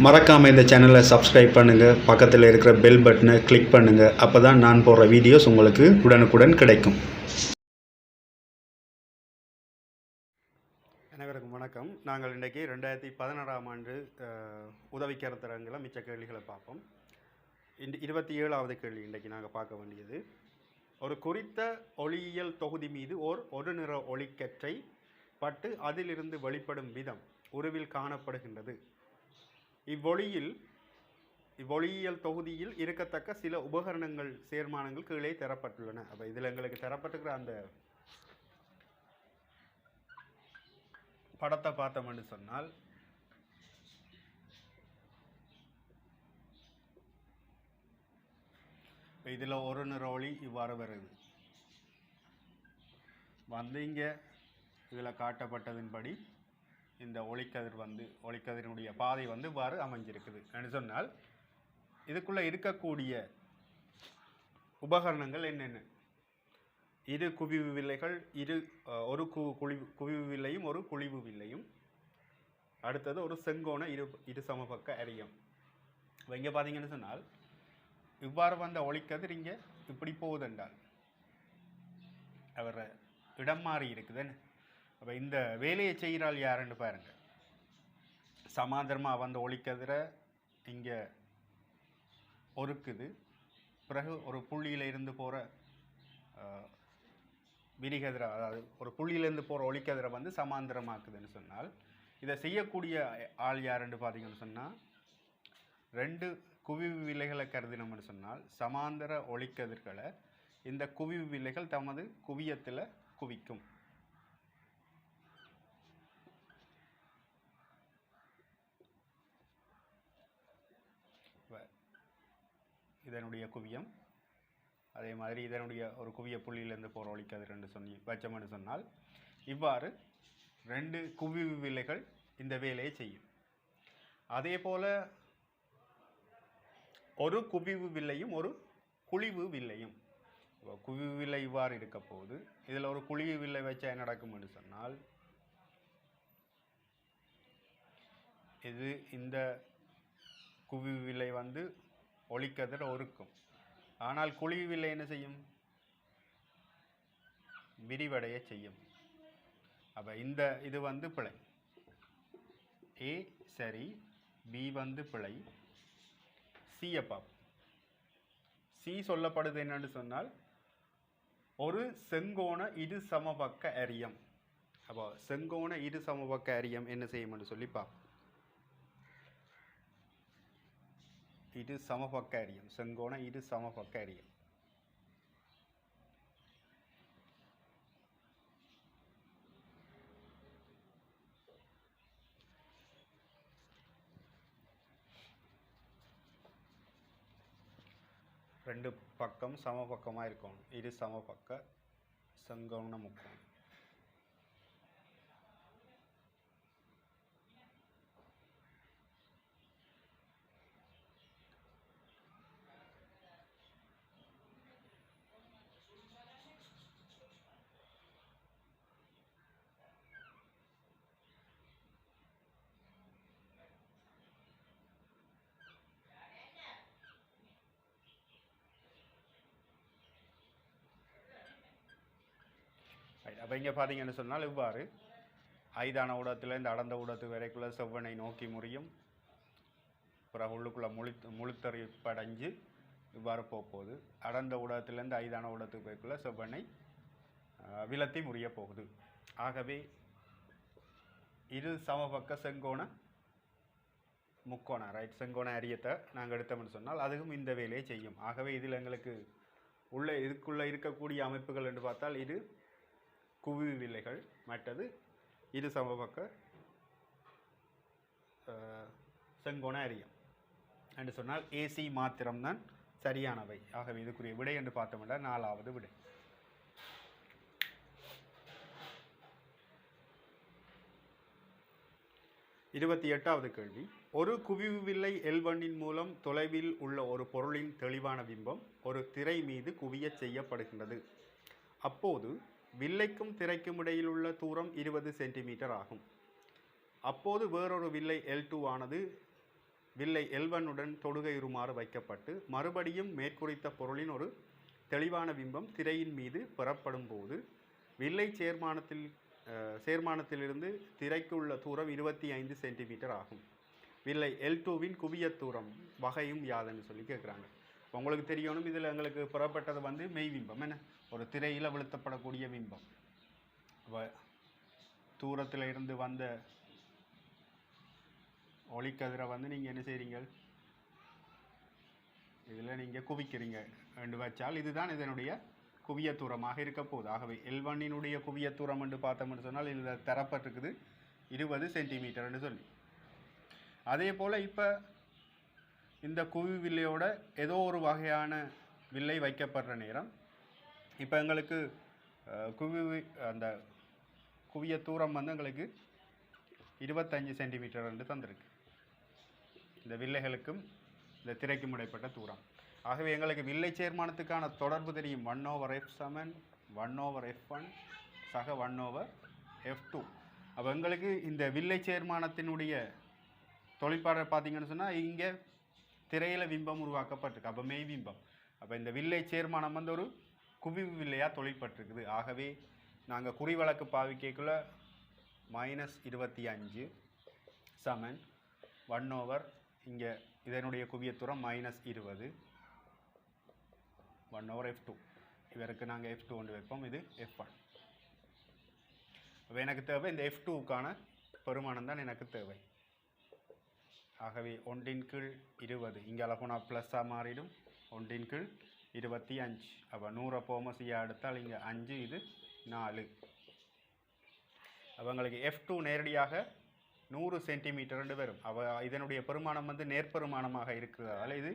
மறக்காமல் இந்த சேனலை சப்ஸ்கிரைப் பண்ணுங்கள், பக்கத்தில் இருக்கிற பெல் பட்டனை கிளிக் பண்ணுங்கள். அப்போ தான் நான் போடுற வீடியோஸ் உங்களுக்கு உடனுக்குடன் கிடைக்கும். அனைவருக்கும் வணக்கம். நாங்கள் இன்றைக்கி 2016ஆம் ஆண்டு உதவிக்கருத்தரங்கில் மிச்ச கேள்விகளை பார்ப்போம். 27வது கேள்வி இன்றைக்கி நாங்கள் பார்க்க வேண்டியது, ஒரு குறித்த ஒளியியல் தொகுதி மீது ஒரு நிற ஒளிக்கற்றை பட்டு அதிலிருந்து வெளிப்படும் விதம் உருவில் காணப்படுகின்றது. இவ்வொளியியல் தொகுதியில் இருக்கத்தக்க சில உபகரணங்கள் சேர்மானங்கள் கீழே தரப்பட்டுள்ளன. அப்போ இதில் எங்களுக்கு தரப்பட்டுக்கிற அந்த படத்தை பார்த்தோம்னு சொன்னால், இதில் ஒரு நிற ஒளி இவ்வாறு வருது இங்கே இதில் காட்டப்பட்டதின்படி இந்த ஒளிக்கதிரினுடைய பாதை இவ்வாறு அமைஞ்சிருக்குது என்று சொன்னால், இதுக்குள்ளே இருக்கக்கூடிய உபகரணங்கள் என்னென்ன? இரு குவிவு வில்லைகள், ஒரு குவிவு வில்லையும் ஒரு குழிவு வில்லையும், அடுத்தது ஒரு செங்கோண இரு சமபக்க அரியம். இங்கே பார்த்தீங்கன்னு சொன்னால், இவ்வாறு வந்த ஒளிக்கதிர் இங்கே இப்படி போகுதுன்றால் அவர் இடம் மாறி இருக்குதுன்னு. அப்போ இந்த வேலையை செய்கிறாள் யாருன்னு பாருங்க. சமாந்தரமாக வந்த ஒளிக்கதிரை இங்கே ஒருக்குது, பிறகு ஒரு புள்ளியில் இருந்து போகிற விரிகதிரை, அதாவது ஒரு புள்ளியிலேருந்து போகிற ஒளிக்கதிரை சமாந்தரமாக்குதுன்னு சொன்னால், இதை செய்யக்கூடிய ஆள் யாருன்னு பார்த்தீங்கன்னு சொன்னால், ரெண்டு குவிவு வில்லைகளை கருதினோம்னு சொன்னால், சமாந்தர ஒளிக்கதிர்களை இந்த குவிவு வில்லைகள் தமது குவியத்தில் குவிக்கும். இதனுடைய குவியம், அதே மாதிரி இதனுடைய ஒரு குவிய புள்ளியிலேருந்து போகிற ஒளிக்கதிர் என்று வச்சோம்னு சொன்னால், இவ்வாறு ரெண்டு குவிவு வில்லைகள் இந்த வேலையை செய்யும். அதே போல் ஒரு குவிவு வில்லையும் ஒரு குழிவு வில்லையும். குவிவு வில்லை இவ்வாறு இருக்க போது இதில் ஒரு குழிவு வில்லை வச்சா என்ன நடக்கும்னு சொன்னால், இந்த குவிவு வில்லை ஒளிக்கதிர் ஒருக்கும். ஆனால் குழிவு வில்லை என்ன செய்யும்? விரிவடைய செய்யும். அப்போ இது பிழை. ஏ சரி, பி பிழை, சி அப்பா சி சொல்லப்படுது என்னன்னு சொன்னால், ஒரு செங்கோண இரு சமபக்க அரியம். அப்போ செங்கோண இரு சமபக்க அரியம் என்ன செய்யும்னு சொல்லி பார்ப்போம். இரு சமபக்க அரியம், செங்கோண இரு சமபக்க அரியம். ரெண்டு பக்கம் சமபக்கமாக இருக்கணும். இரு சமபக்க செங்கோண முக்கோணம். அப்போ இங்கே பார்த்தீங்கன்னு சொன்னால், இவ்வாறு ஐதான ஊடகத்திலேருந்து அடர்ந்த ஊடகத்து வரைக்குள்ள செவ்வனை நோக்கி முறியும், பிறகு உள்ளுக்குள்ளே முழுத்தறிப்படைஞ்சு இவ்வாறு போகுது. அடர்ந்த ஊடகத்திலேருந்து ஐதான ஊடகத்துக்கு வரைக்குள்ள செவ்வனை விலத்தி முறிய போகுது. ஆகவே இரு சமபக்க செங்கோண முக்கோணம், ரைட், செங்கோண அரியத்தை நாங்கள் எடுத்தோம்னு சொன்னால் அதுவும் இந்த வேலையை செய்யும். ஆகவே இதில் எங்களுக்கு இதுக்குள்ளே இருக்கக்கூடிய அமைப்புகள் என்று பார்த்தால், இது குவிவு வில்லைகள், மற்றது இரு சமபக்க செங்கோண அரியம் என்று சொன்னால் ஏசி மாத்திரம்தான் சரியானவை. ஆகவே இதுக்குரிய விடை என்று பார்த்தோம்னா 4வது விடை. இருபத்தி 8வது கேள்வி, ஒரு குவிவு வில்லை L1 மூலம் தொலைவில் உள்ள ஒரு பொருளின் தெளிவான பிம்பம் ஒரு திரை மீது குவிய செய்யப்படுகின்றது. அப்போது வில்லைக்கும் திரைக்கும் இடையில் உள்ள தூரம் 20 சென்டிமீட்டர் ஆகும். அப்போது வேறொரு வில்லை L2 ஆனது வில்லை L1 தொடுகையுறுமாறு வைக்கப்பட்டு மறுபடியும் மேற்குறித்த பொருளின் ஒரு தெளிவான பிம்பம் திரையின் மீது பெறப்படும் போது வில்லை சேர்மானத்திலிருந்து திரைக்கு உள்ள தூரம் 25 சென்டிமீட்டர் ஆகும். வில்லை L2 குவியத் தூரம் வகையும் யாதுன்னு சொல்லி கேட்குறாங்க. உங்களுக்கு தெரியணும், இதில் எங்களுக்கு புறப்பட்டது வந்து மெய் பிம்பம், என்ன ஒரு திரையில் விழுத்தப்படக்கூடிய பிம்பம். தூரத்தில் இருந்து வந்த ஒளிக்கதிரை வந்து நீங்கள் என்ன செய்கிறீங்க, இதில் நீங்கள் குவிக்கிறீங்க என்று வச்சால் இதுதான் இதனுடைய குவியத் தூரமாக இருக்க போகுது. ஆகவே L1 குவியத் தூரம் என்று பார்த்தோம்னு சொன்னால் இதில் தரப்பட்டிருக்குது 20 சென்டிமீட்டர்னு சொல்லி. அதே போல் இப்போ இந்த குவி வில்லையோட ஏதோ ஒரு வகையான வில்லை வைக்கப்படுற நேரம் இப்போ எங்களுக்கு அந்த குவிய தூரம் வந்து எங்களுக்கு 25 சென்டிமீட்டர் என்று தந்திருக்கு. இந்த வில்லைகளுக்கும் இந்த திரைக்கும் இடைப்பட்ட தூரம். ஆகவே எங்களுக்கு வில்லை சேர்மானத்துக்கான தொடர்பு தெரியும். 1/f = 1/f1 சக 1/f2. அப்போ எங்களுக்கு இந்த வில்லை சேர்மானத்தினுடைய தொழிற்பாடை பார்த்தீங்கன்னு சொன்னால் இங்கே திரையில் பிம்பம் உருவாக்கப்பட்டிருக்கு. அப்போ மெய் பிம்பம். அப்போ இந்த வில்லை சேர்மானம் வந்து ஒரு குவிவு வில்லையாக தொழிற்பட்டிருக்குது. ஆகவே நாங்கள் குறிவழக்கு பாவிக்கைக்குள்ள -25 சமன் 1/, இங்கே இதனுடைய குவியத்தூரம் -20 1/f2. இதற்கு நாங்கள் f2 கொண்டு வைப்போம், இது f1. அப்போ எனக்கு தேவை இந்த f2க்கான பெருமானம் தான் எனக்கு தேவை. ஆகவே 1/20 இங்கே அழகுனா ப்ளஸ்ஸாக மாறிடும். 1/25. அப்போ 100 போமசியாக எடுத்தால் இங்கே 5, இது 4. அப்போ எங்களுக்கு f2 நேரடியாக 100 சென்டிமீட்டர் வரும். அவ இதனுடைய பெருமானம் வந்து நேர்பெருமானமாக இருக்கிறதால இது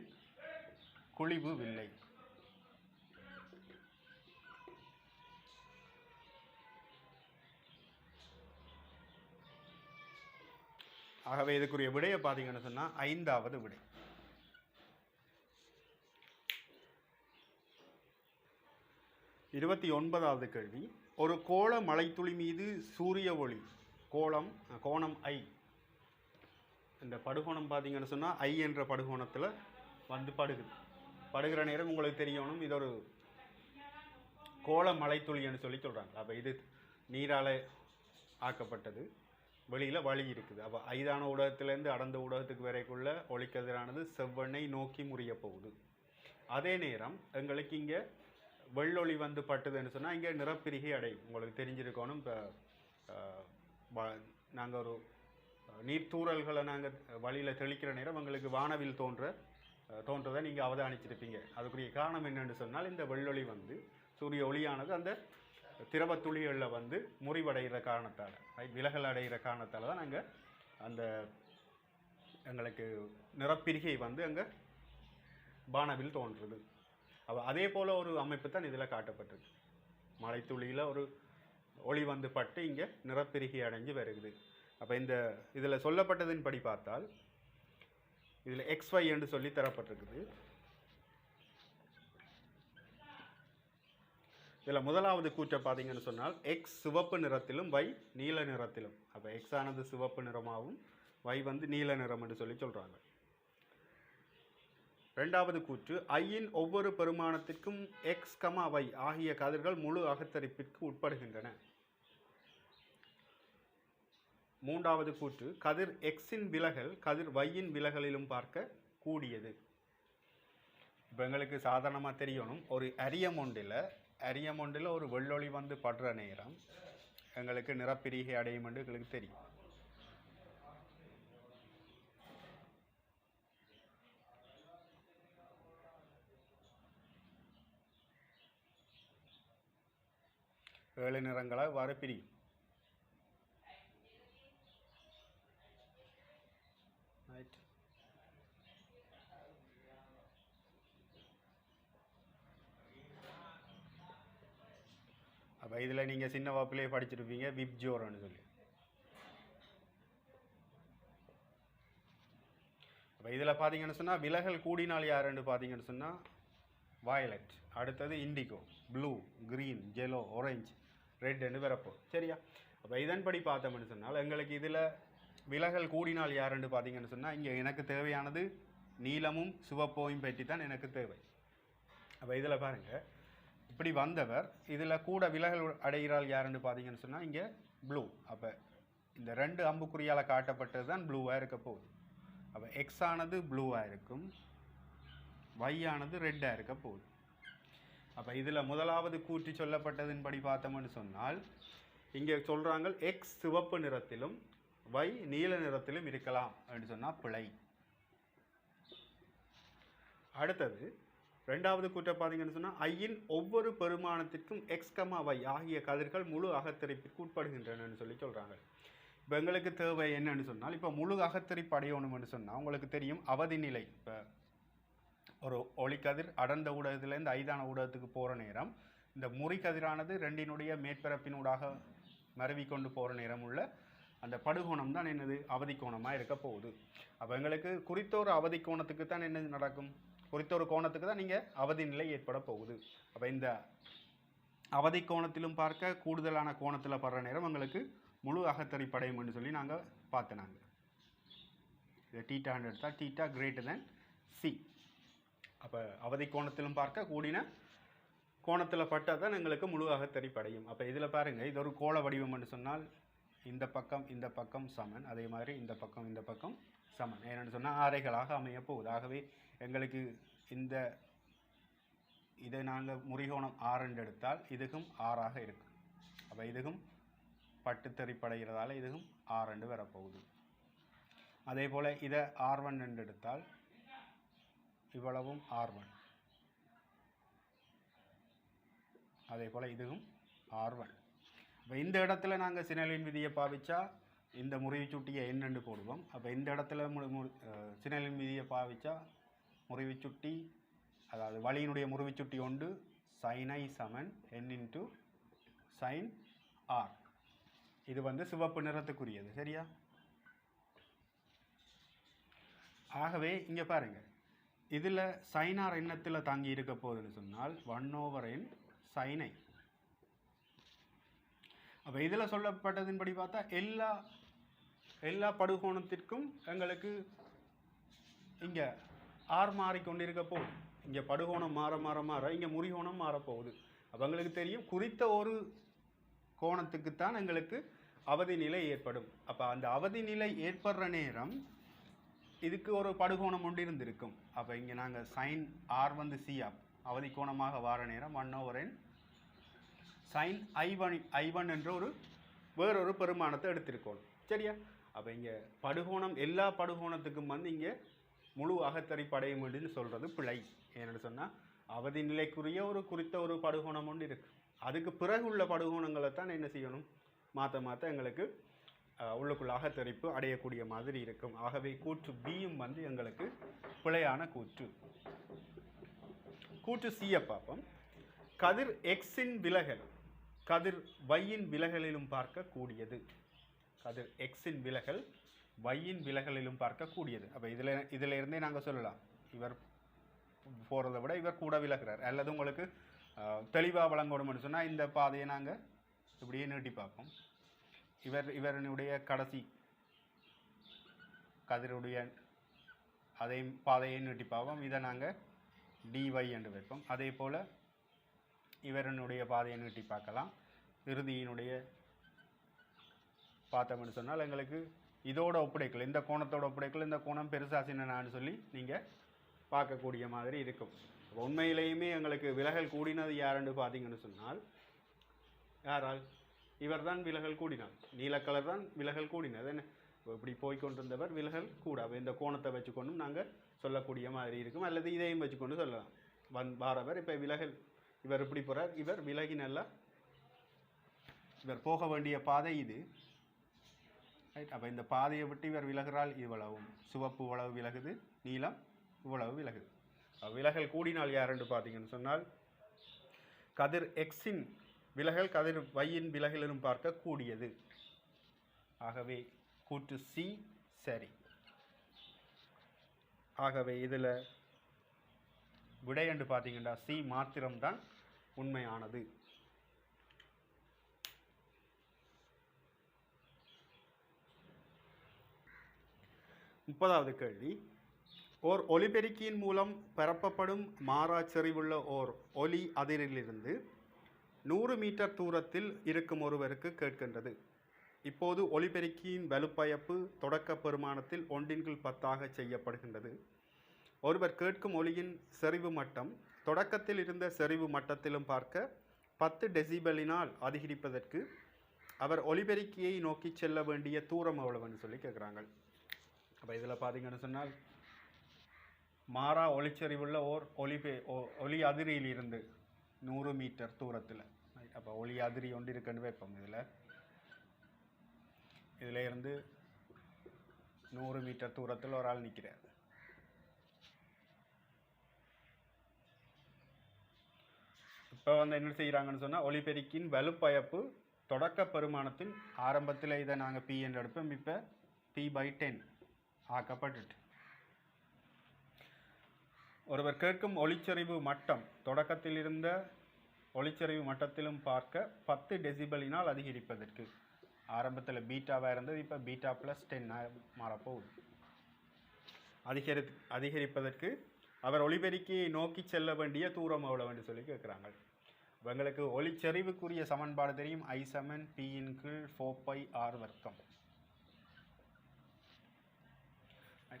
குழிவு வில்லை. ஆகவே இதுக்குரிய விடையை பார்த்தீங்கன்னு சொன்னால் 5வது விடை. இருபத்தி 9வது கேள்வி. ஒரு கோள மழைத்துளி மீது சூரிய ஒளி கோணம் I, இந்த படுகோணம் பார்த்தீங்கன்னு சொன்னால் I என்ற படுகோணத்தில் வந்து படுகிற நேரம் உங்களுக்கு தெரியணும் இது ஒரு கோள மழைத்துளின்னு சொல்லி சொல்கிறாங்க. அப்போ இது நீரால் ஆக்கப்பட்டது, வெளியில் வழி இருக்குது. அப்போ ஐதான ஊடகத்திலேருந்து அடர்ந்த ஊடகத்துக்கு வரைக்குள்ள ஒளிக்கதிரானது செவ்வெண்ணை நோக்கி முறிய போகுது. அதே நேரம் எங்களுக்கு இங்கே வெள்ளொளி வந்து பட்டுதுன்னு சொன்னால் இங்கே நிறப்பிரிகை அடையும். உங்களுக்கு தெரிஞ்சிருக்கணும். இப்போ நாங்கள் ஒரு நீர்த்தூரல்களை நாங்கள் வழியில் தெளிக்கிற நேரம் எங்களுக்கு வானவில் தோன்றதை நீங்கள் அவதானிச்சிருப்பீங்க. அதுக்குரிய காரணம் என்னென்னு சொன்னால் இந்த வெள்ளொளி வந்து சூரிய ஒளியானது அந்த திரவ துளிகளில் வந்து முறிவடைகிற காரணத்தால், விலகல் அடைகிற காரணத்தால் தான் நாங்கள் அந்த எங்களுக்கு நிறப்பிரிகை வந்து அங்கே வானவில் தோன்றுறது. அதே போல் ஒரு அமைப்பு தான் இதில் காட்டப்பட்டிருக்கு. மழைத்துளியில் ஒரு ஒளி வந்து பட்டு இங்கே நிறப்பிரிகை அடைஞ்சு வருகுது. அப்போ இதில் சொல்லப்பட்டதின் படி பார்த்தால் இதில் XY என்று சொல்லி தரப்பட்டிருக்குது. இதில் முதலாவது கூற்றை பார்த்தீங்கன்னு சொன்னால் X சிவப்பு நிறத்திலும் Y நீல நிறத்திலும். அப்போ X ஆனது சிவப்பு நிறமாகவும் Y வந்து நீல நிறம் என்று சொல்லி சொல்கிறாங்க. ரெண்டாவது கூற்று ஐயின் ஒவ்வொரு பெருமானத்திற்கும் X, Y ஆகிய கதிர்கள் முழு அகத்தரிப்பிற்கு உட்படுகின்றன. மூன்றாவது கூற்று கதிர் Xஇன் விலகல் கதிர் Yயின் விலகலிலும் பார்க்க கூடியது. இப்போ எங்களுக்கு சாதாரணமாக தெரியணும், ஒரு அரியம் ஒன்றில் ஒரு வெள்ளொளி வந்து படுற நேரம் எங்களுக்கு நிறப்பிரிகை அடையும் என்று எங்களுக்கு தெரியும். ஏழு நிறங்களாக வர பிரியும். அப்போ இதில் நீங்கள் சின்ன வகுப்பிலே படிச்சிருப்பீங்க விப்ஜோர்னு சொல்லி. அப்போ இதில் பார்த்தீங்கன்னு சொன்னால் விலகல் கூடினால் யாருன்னு பார்த்தீங்கன்னு சொன்னால் வயலட், அடுத்தது indigo, blue, green, yellow, orange, ரெட்னு வரப்போ சரியா. அப்போ இதன்படி பார்த்தோம்னு சொன்னால் எங்களுக்கு இதில் விலகல் கூடினால் யாருன்னு பார்த்தீங்கன்னு சொன்னால் இங்கே எனக்கு தேவையானது நீலமும் சிவப்பையும் பற்றி தான் எனக்கு தேவை. அப்போ இதில் பாருங்கள், இப்படி வந்தவர் இதில் கூட விலகல் அடைகிறாள் யாருன்னு பார்த்தீங்கன்னு சொன்னால் இங்கே ப்ளூ. அப்போ இந்த 2 அம்புக்குறியால் காட்டப்பட்டது தான் ப்ளூவாக இருக்க போகுது. அப்போ எக்ஸ் ஆனது ப்ளூவாக இருக்கும், y ஆனது ரெட்டாக இருக்க போகுது. அப்போ இதில் முதலாவது கூற்றி சொல்லப்பட்டதின்படி பார்த்தோம்னு சொன்னால் இங்கே சொல்கிறாங்க எக்ஸ் சிவப்பு நிறத்திலும் y நீல நிறத்திலும் இருக்கலாம் அப்படின்னு சொன்னால் பிழை. அடுத்தது ரெண்டாவது கூற்றை பார்த்தீங்கன்னு சொன்னால் ஐயின் ஒவ்வொரு பெருமானத்திற்கும் எக்ஸ் y ஆகிய கதிர்கள் முழு அகத்தரிப்பிற்கு உட்படுகின்றனன்னு சொல்லி சொல்கிறாங்க. இப்போ எங்களுக்கு தேவை என்னன்னு சொன்னால், இப்போ முழு அகத்தரிப்பு அடையணும்னு சொன்னால் உங்களுக்கு தெரியும் அவதி நிலை. இப்போ ஒரு ஒளிக்கதிர் அடர்ந்த ஊடகத்திலேருந்து ஐதான ஊடகத்துக்கு போகிற நேரம் இந்த முறி கதிரானது 2னுடைய மேற்பரப்பினூடாக மருவி கொண்டு போகிற நேரம் உள்ள அந்த படுகோணம் தான் என்னது அவதி கோணமாக இருக்க போகுது. அப்போ எங்களுக்கு குறித்த ஒரு அவதி கோணத்துக்கு தான் என்ன நடக்கும், குறித்த ஒரு கோணத்துக்கு தான் நீங்கள் அவதி நிலை ஏற்பட போகுது. அப்போ இந்த அவதி கோணத்திலும் பார்க்க கூடுதலான கோணத்தில் படுற நேரம் எங்களுக்கு முழு அகத்தரிப்படையும்னு சொல்லி நாங்கள் பார்த்தனாங்க. இதை θ எடுத்தால் θ greater than c. அப்போ அவதி கோணத்திலும் பார்க்க கூடின கோணத்தில் பட்டால் தான் எங்களுக்கு முழு அகத்தரிப்படையும். அப்போ இதில் பாருங்கள், இது ஒரு கோள வடிவம்னு சொன்னால் இந்த பக்கம் சமன், அதே மாதிரி இந்த பக்கம் சமன். ஏன்னு சொன்னால் ஆரைகளாக அமைய போகுது. ஆகவே எங்களுக்கு இதை நாங்கள் முறிகோணம் 6 எடுத்தால் இதுக்கும் 6ஆக இருக்கும். அப்போ இதுக்கும் பட்டுத்தறிப்படைகிறதால இதுக்கும் 6 வரப்போகுது. அதே போல் இதை R1 என்று எடுத்தால் இவ்வளவும் R1, அதே போல் இதுவும் R1. இப்போ இந்த இடத்துல நாங்கள் சினலின் விதியை பாவிச்சா இந்த முறிவுச்சுட்டியை என்னென்று போடுவோம். அப்போ இந்த இடத்துல சினலின் விதியை பாவிச்சா முறிவுச்சுட்டி, அதாவது வழியினுடைய முறிவுச்சுட்டி ஒன்று sin I Saman n × sin R. இது வந்து சிவப்பு நிறத்துக்குரியது, சரியா? ஆகவே இங்கே பாருங்கள், இதில் sin R எண்ணத்தில் தாங்கி இருக்க போகுதுன்னு சொன்னால் 1/n sin I. அப்போ இதில் சொல்லப்பட்டதின்படி பார்த்தா எல்லா படுகோணத்திற்கும் எங்களுக்கு இங்கே ஆர் மாறிக்கொண்டு இருக்க போகுது. இங்கே படுகோணம் மாற இங்கே முறிகோணம் மாறப்போகுது. அப்போ எங்களுக்கு தெரியும் குறித்த ஒரு கோணத்துக்குத்தான் எங்களுக்கு அவதி நிலை ஏற்படும். அப்போ அந்த அவதி நிலை ஏற்படுற நேரம் இதுக்கு ஒரு படுகோணம் ஒன்று இருந்திருக்கும். அப்போ இங்கே நாங்கள் sin R வந்து C அவதி கோணமாக வார நேரம் 1/n sin I1 என்ற வேறொரு பெருமானத்தை எடுத்திருக்கணும், சரியா? அப்போ இங்கே படுகோணம் எல்லா படுகோணத்துக்கும் வந்து இங்கே முழு அகத்தரிப்படையும் அப்படின்னு சொல்கிறது பிழை. ஏன்னு சொன்னால் அவதி நிலைக்குரிய குறித்த ஒரு படுகோணம் ஒன்று இருக்குது. அதுக்கு பிறகு உள்ள படுகோணங்களை தான் என்ன செய்யணும், மாற்ற எங்களுக்கு உள்ளுக்குள்ள அகத்தரிப்பு அடையக்கூடிய மாதிரி இருக்கும். ஆகவே கூற்று பியும் வந்து எங்களுக்கு பிழையான கூற்று. கூற்று சியை பார்ப்போம். கதிர் எக்ஸின் விலகல் கதிர் வையின் விலகலிலும் பார்க்கக்கூடியது. கதிர் எக்ஸின் விலகல் வையின் விலகலிலும் பார்க்கக்கூடியது. அப்போ இதில் இருந்தே நாங்கள் சொல்லலாம், இவர் போகிறத விட இவர் கூட விலகிறார். அல்லது உங்களுக்கு தெளிவாக வழங்கணும்னு சொன்னால் இந்த பாதையை நாங்கள் இப்படியே நீட்டி பார்ப்போம். இவருடைய கடைசி கதிருடைய அதை பாதையை நீட்டி பார்ப்போம். இதை நாங்கள் dy என்று வைப்போம். அதே போல் இவரனுடைய பாதையை நீட்டி பார்க்கலாம். இறுதியினுடைய பார்த்தோம்னு சொன்னால் எங்களுக்கு இதோட ஒப்படைக்கல, இந்த கோணத்தோட ஒப்படைக்கல, இந்த கோணம் பெருசாக சின்னனான்னு சொல்லி நீங்கள் பார்க்கக்கூடிய மாதிரி இருக்கும். உண்மையிலேயுமே எங்களுக்கு விலகல் கூடினது யாருன்னு பார்த்தீங்கன்னு சொன்னால் யாரால் இவர் தான் விலகல் கூடினார். நீல கலர் தான் விலகல் கூடினது. என்ன இப்படி போய்கொண்டிருந்தவர் விலகல் கூடாது. இந்த கோணத்தை வச்சுக்கொண்டும் நாங்கள் சொல்லக்கூடிய மாதிரி இருக்கும். அல்லது இதையும் வச்சுக்கொண்டு சொல்லலாம். வாரவர் இப்போ விலகல், இவர் இப்படி போகிறார், இவர் விலகி நல்லா இவர் போக வேண்டிய பாதை இது, ரைட்? அப்போ இந்த பாதையை விட்டு இவர் விலகிறால் இவ்வளவும், சிவப்பு இவ்வளவு விலகுது, நீலம் இவ்வளவு விலகுது. விலகல் கூடினால் யாருன்னு பார்த்தீங்கன்னு சொன்னால் கதிர் எக்ஸின் விலகல் கதிர் வையின் விலகலிலும் பார்க்கக்கூடியது. ஆகவே கூற்று சி சரி. ஆகவே இதில் விடை என்று பார்த்தீங்கன்னா சி மாத்திரம்தான் உண்மையானது. 30வது கேள்வி, ஓர் ஒலிபெருக்கியின் மூலம் பரப்பப்படும் மாறா செறிவுள்ள ஓர் ஒலி அதிரிலிருந்து 100 மீட்டர் தூரத்தில் இருக்கும் ஒருவருக்கு கேட்கின்றது. இப்போது ஒலிபெருக்கியின் வலுப்பயப்பு தொடக்க பெருமானத்தில் 1/10 செய்யப்படுகின்றது. ஒருவர் கேட்கும் ஒலியின் செறிவு மட்டம் தொடக்கத்தில் இருந்த செறிவு மட்டத்திலும் பார்க்க 10 டெசிபலினால் அதிகரிப்பதற்கு அவர் ஒலிபெருக்கியை நோக்கி செல்ல வேண்டிய தூரம் எவ்வளவுன்னு சொல்லி கேட்குறாங்க. அப்போ இதில் பார்த்தீங்கன்னு சொன்னால் மாறா ஒளிச்செறிவுள்ள ஓர் ஒலி அதிரியிலிருந்து 100 மீட்டர் தூரத்தில், அப்போ ஒலி அதிரி ஒன்று இருக்குன்னு வைப்போம். இதில் இருந்து 100 மீட்டர் தூரத்தில் ஒரு ஆள் நிற்கிறார். இப்போ என்ன செய்கிறாங்கன்னு சொன்னால் ஒலிபெருக்கின் வலுப்பயப்பு தொடக்க பெருமானத்தின் ஆரம்பத்தில் இதை நாங்கள் பி என்று எடுப்போம். இப்போ P/10 ஆக்கப்பட்டுட்டு ஒருவர் கேட்கும் ஒளிச்செறிவு மட்டம் தொடக்கத்தில் இருந்த ஒளிச்செறிவு மட்டத்திலும் பார்க்க 10 டெசிபலினால் அதிகரிப்பதற்கு, ஆரம்பத்தில் பீட்டாவாக இருந்தது இப்போ பீட்டா +10 மாறப்போகுது. அதிகரிப்பதற்கு அவர் ஒலிபெருக்கியை நோக்கி செல்ல வேண்டிய தூரம் எவ்வளவுன்னு சொல்லி கேட்குறாங்க. எங்களுக்கு ஒளிச்செறிவுக்குரிய சமன்பாடு தெரியும், I = P/4πr வர்க்கம்.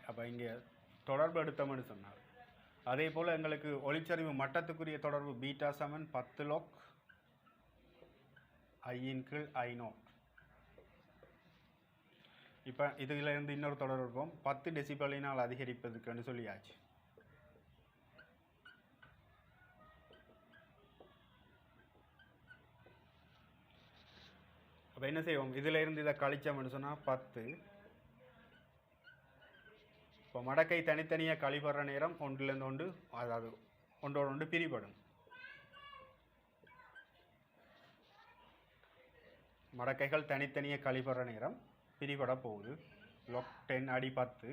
அப்போ இங்கே தொடர்பு எடுத்தோம்னு சொன்னார். அதே போல் எங்களுக்கு ஒளிச்செறிவு மட்டத்துக்குரிய தொடர்பு பீட்டா = 10 log I/I0. இப்போ இதில் இருந்து இன்னொரு தொடர்பு இருப்போம், 10 டெசிபலினால் அதிகரிப்பதுக்குன்னு சொல்லியாச்சு. அப்போ என்ன செய்வோம், இதில் இருந்து இதை கழிச்சோம்னு சொன்னால் 10. இப்போ மடக்கை தனித்தனியாக கழிபடுற நேரம் ஒன்றிலிருந்து ஒன்று, அதாவது ஒன்றோடு ஒன்று பிரிபடும். மடக்கைகள் தனித்தனியாக கழிபடுற நேரம் பிரிபட போகுது. log 10 அடி 10.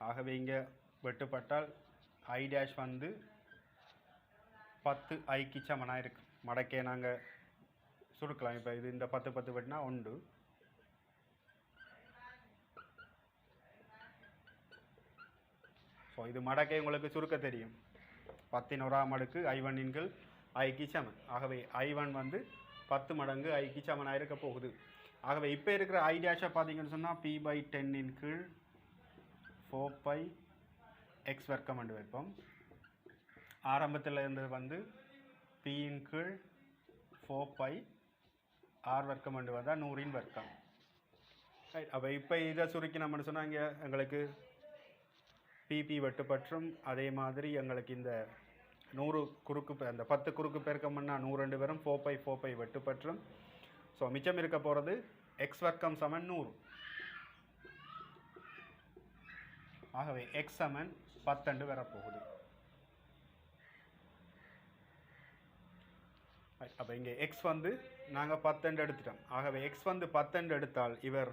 ஆகவே இங்கே வெட்டுப்பட்டால் I' வந்து 10 Iக்கு சமனாக இருக்கு. மடக்கையை நாங்கள் சுருக்கலாம். இப்போ இது இந்த 10 வெட்டினா 1. ஸோ இது மடக்கை உங்களுக்கு சுருக்க தெரியும். 10 அடுக்கு I1 Iக்கு சமன். ஆகவே I1 வந்து 10 மடங்கு Iக்கு சமனாக இருக்க போகுது. ஆகவே இப்போ இருக்கிற I' பார்த்தீங்கன்னு சொன்னால் P/10 4πx வர்க்கம் என்று வைப்போம். ஆரம்பத்தில் இருந்தது வந்து P/4πr வர்க்கம் என்று வந்தால் 100 வர்க்கம். ரைட். அப்போ இப்போ இதை சுருக்கினோம்னு சொன்னால் இங்கே எங்களுக்கு PP வெட்டுப்பற்றும். அதே மாதிரி எங்களுக்கு இந்த 100 குறுக்கு அந்த 10 குறுக்கு பெருக்கம் பண்ணால் 102 வரும். 4π வெட்டுப்பற்றும். ஸோ மிச்சம் இருக்க போகிறது x வர்க்கம் = 100. ஆகவே x = 10 வரப்போகுது. அப்போ இங்கே x வந்து நாங்கள் 10 எடுத்துட்டோம். ஆகவே x வந்து 10 எடுத்தால் இவர்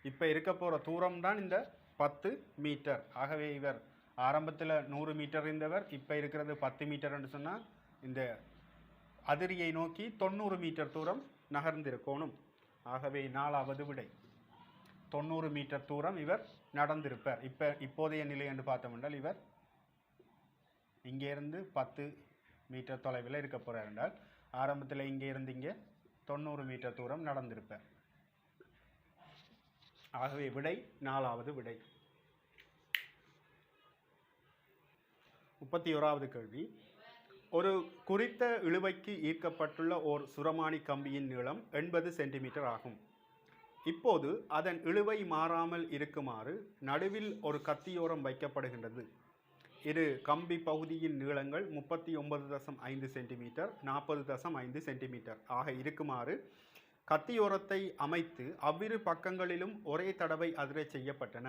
இப்போ இருக்க போகிற தூரம் தான் இந்த 10 மீட்டர். ஆகவே இவர் ஆரம்பத்தில் 100 மீட்டர் இருந்தவர் இப்போ இருக்கிறது 10 மீட்டர் என்று சொன்னால் இந்த அதிரியை நோக்கி 90 மீட்டர் தூரம் நகர்ந்திருக்கணும். ஆகவே 4வது விடை 90 மீட்டர் தூரம் இவர் நடந்திருப்பார். இப்போதைய நிலை என்று பார்த்தோம் என்றால் இவர் இங்கே இருந்து 10 மீட்டர் தொலைவில் இருக்க போகிறார் என்றால் ஆரம்பத்தில் இங்கே இருந்து இங்கே 90 மீட்டர் தூரம் நடந்திருப்பார். ஆகவே விடை 4வது விடை. 31வது கேள்வி, ஒரு குறித்த இழுவைக்கு ஈர்க்கப்பட்டுள்ள ஓர் சுரமானி கம்பியின் நீளம் 80 சென்டிமீட்டர் ஆகும். இப்போது அதன் இழுவை மாறாமல் இருக்குமாறு நடுவில் ஒரு கத்தியோரம் வைக்கப்படுகின்றது. இரு கம்பி பகுதியின் நீளங்கள் 39.5 சென்டிமீட்டர் 40.5 சென்டிமீட்டர் ஆக இருக்குமாறு கத்தியோரத்தை அமைத்து அவ்விரு பக்கங்களிலும் ஒரே தடவை அதிர செய்யப்பட்டன.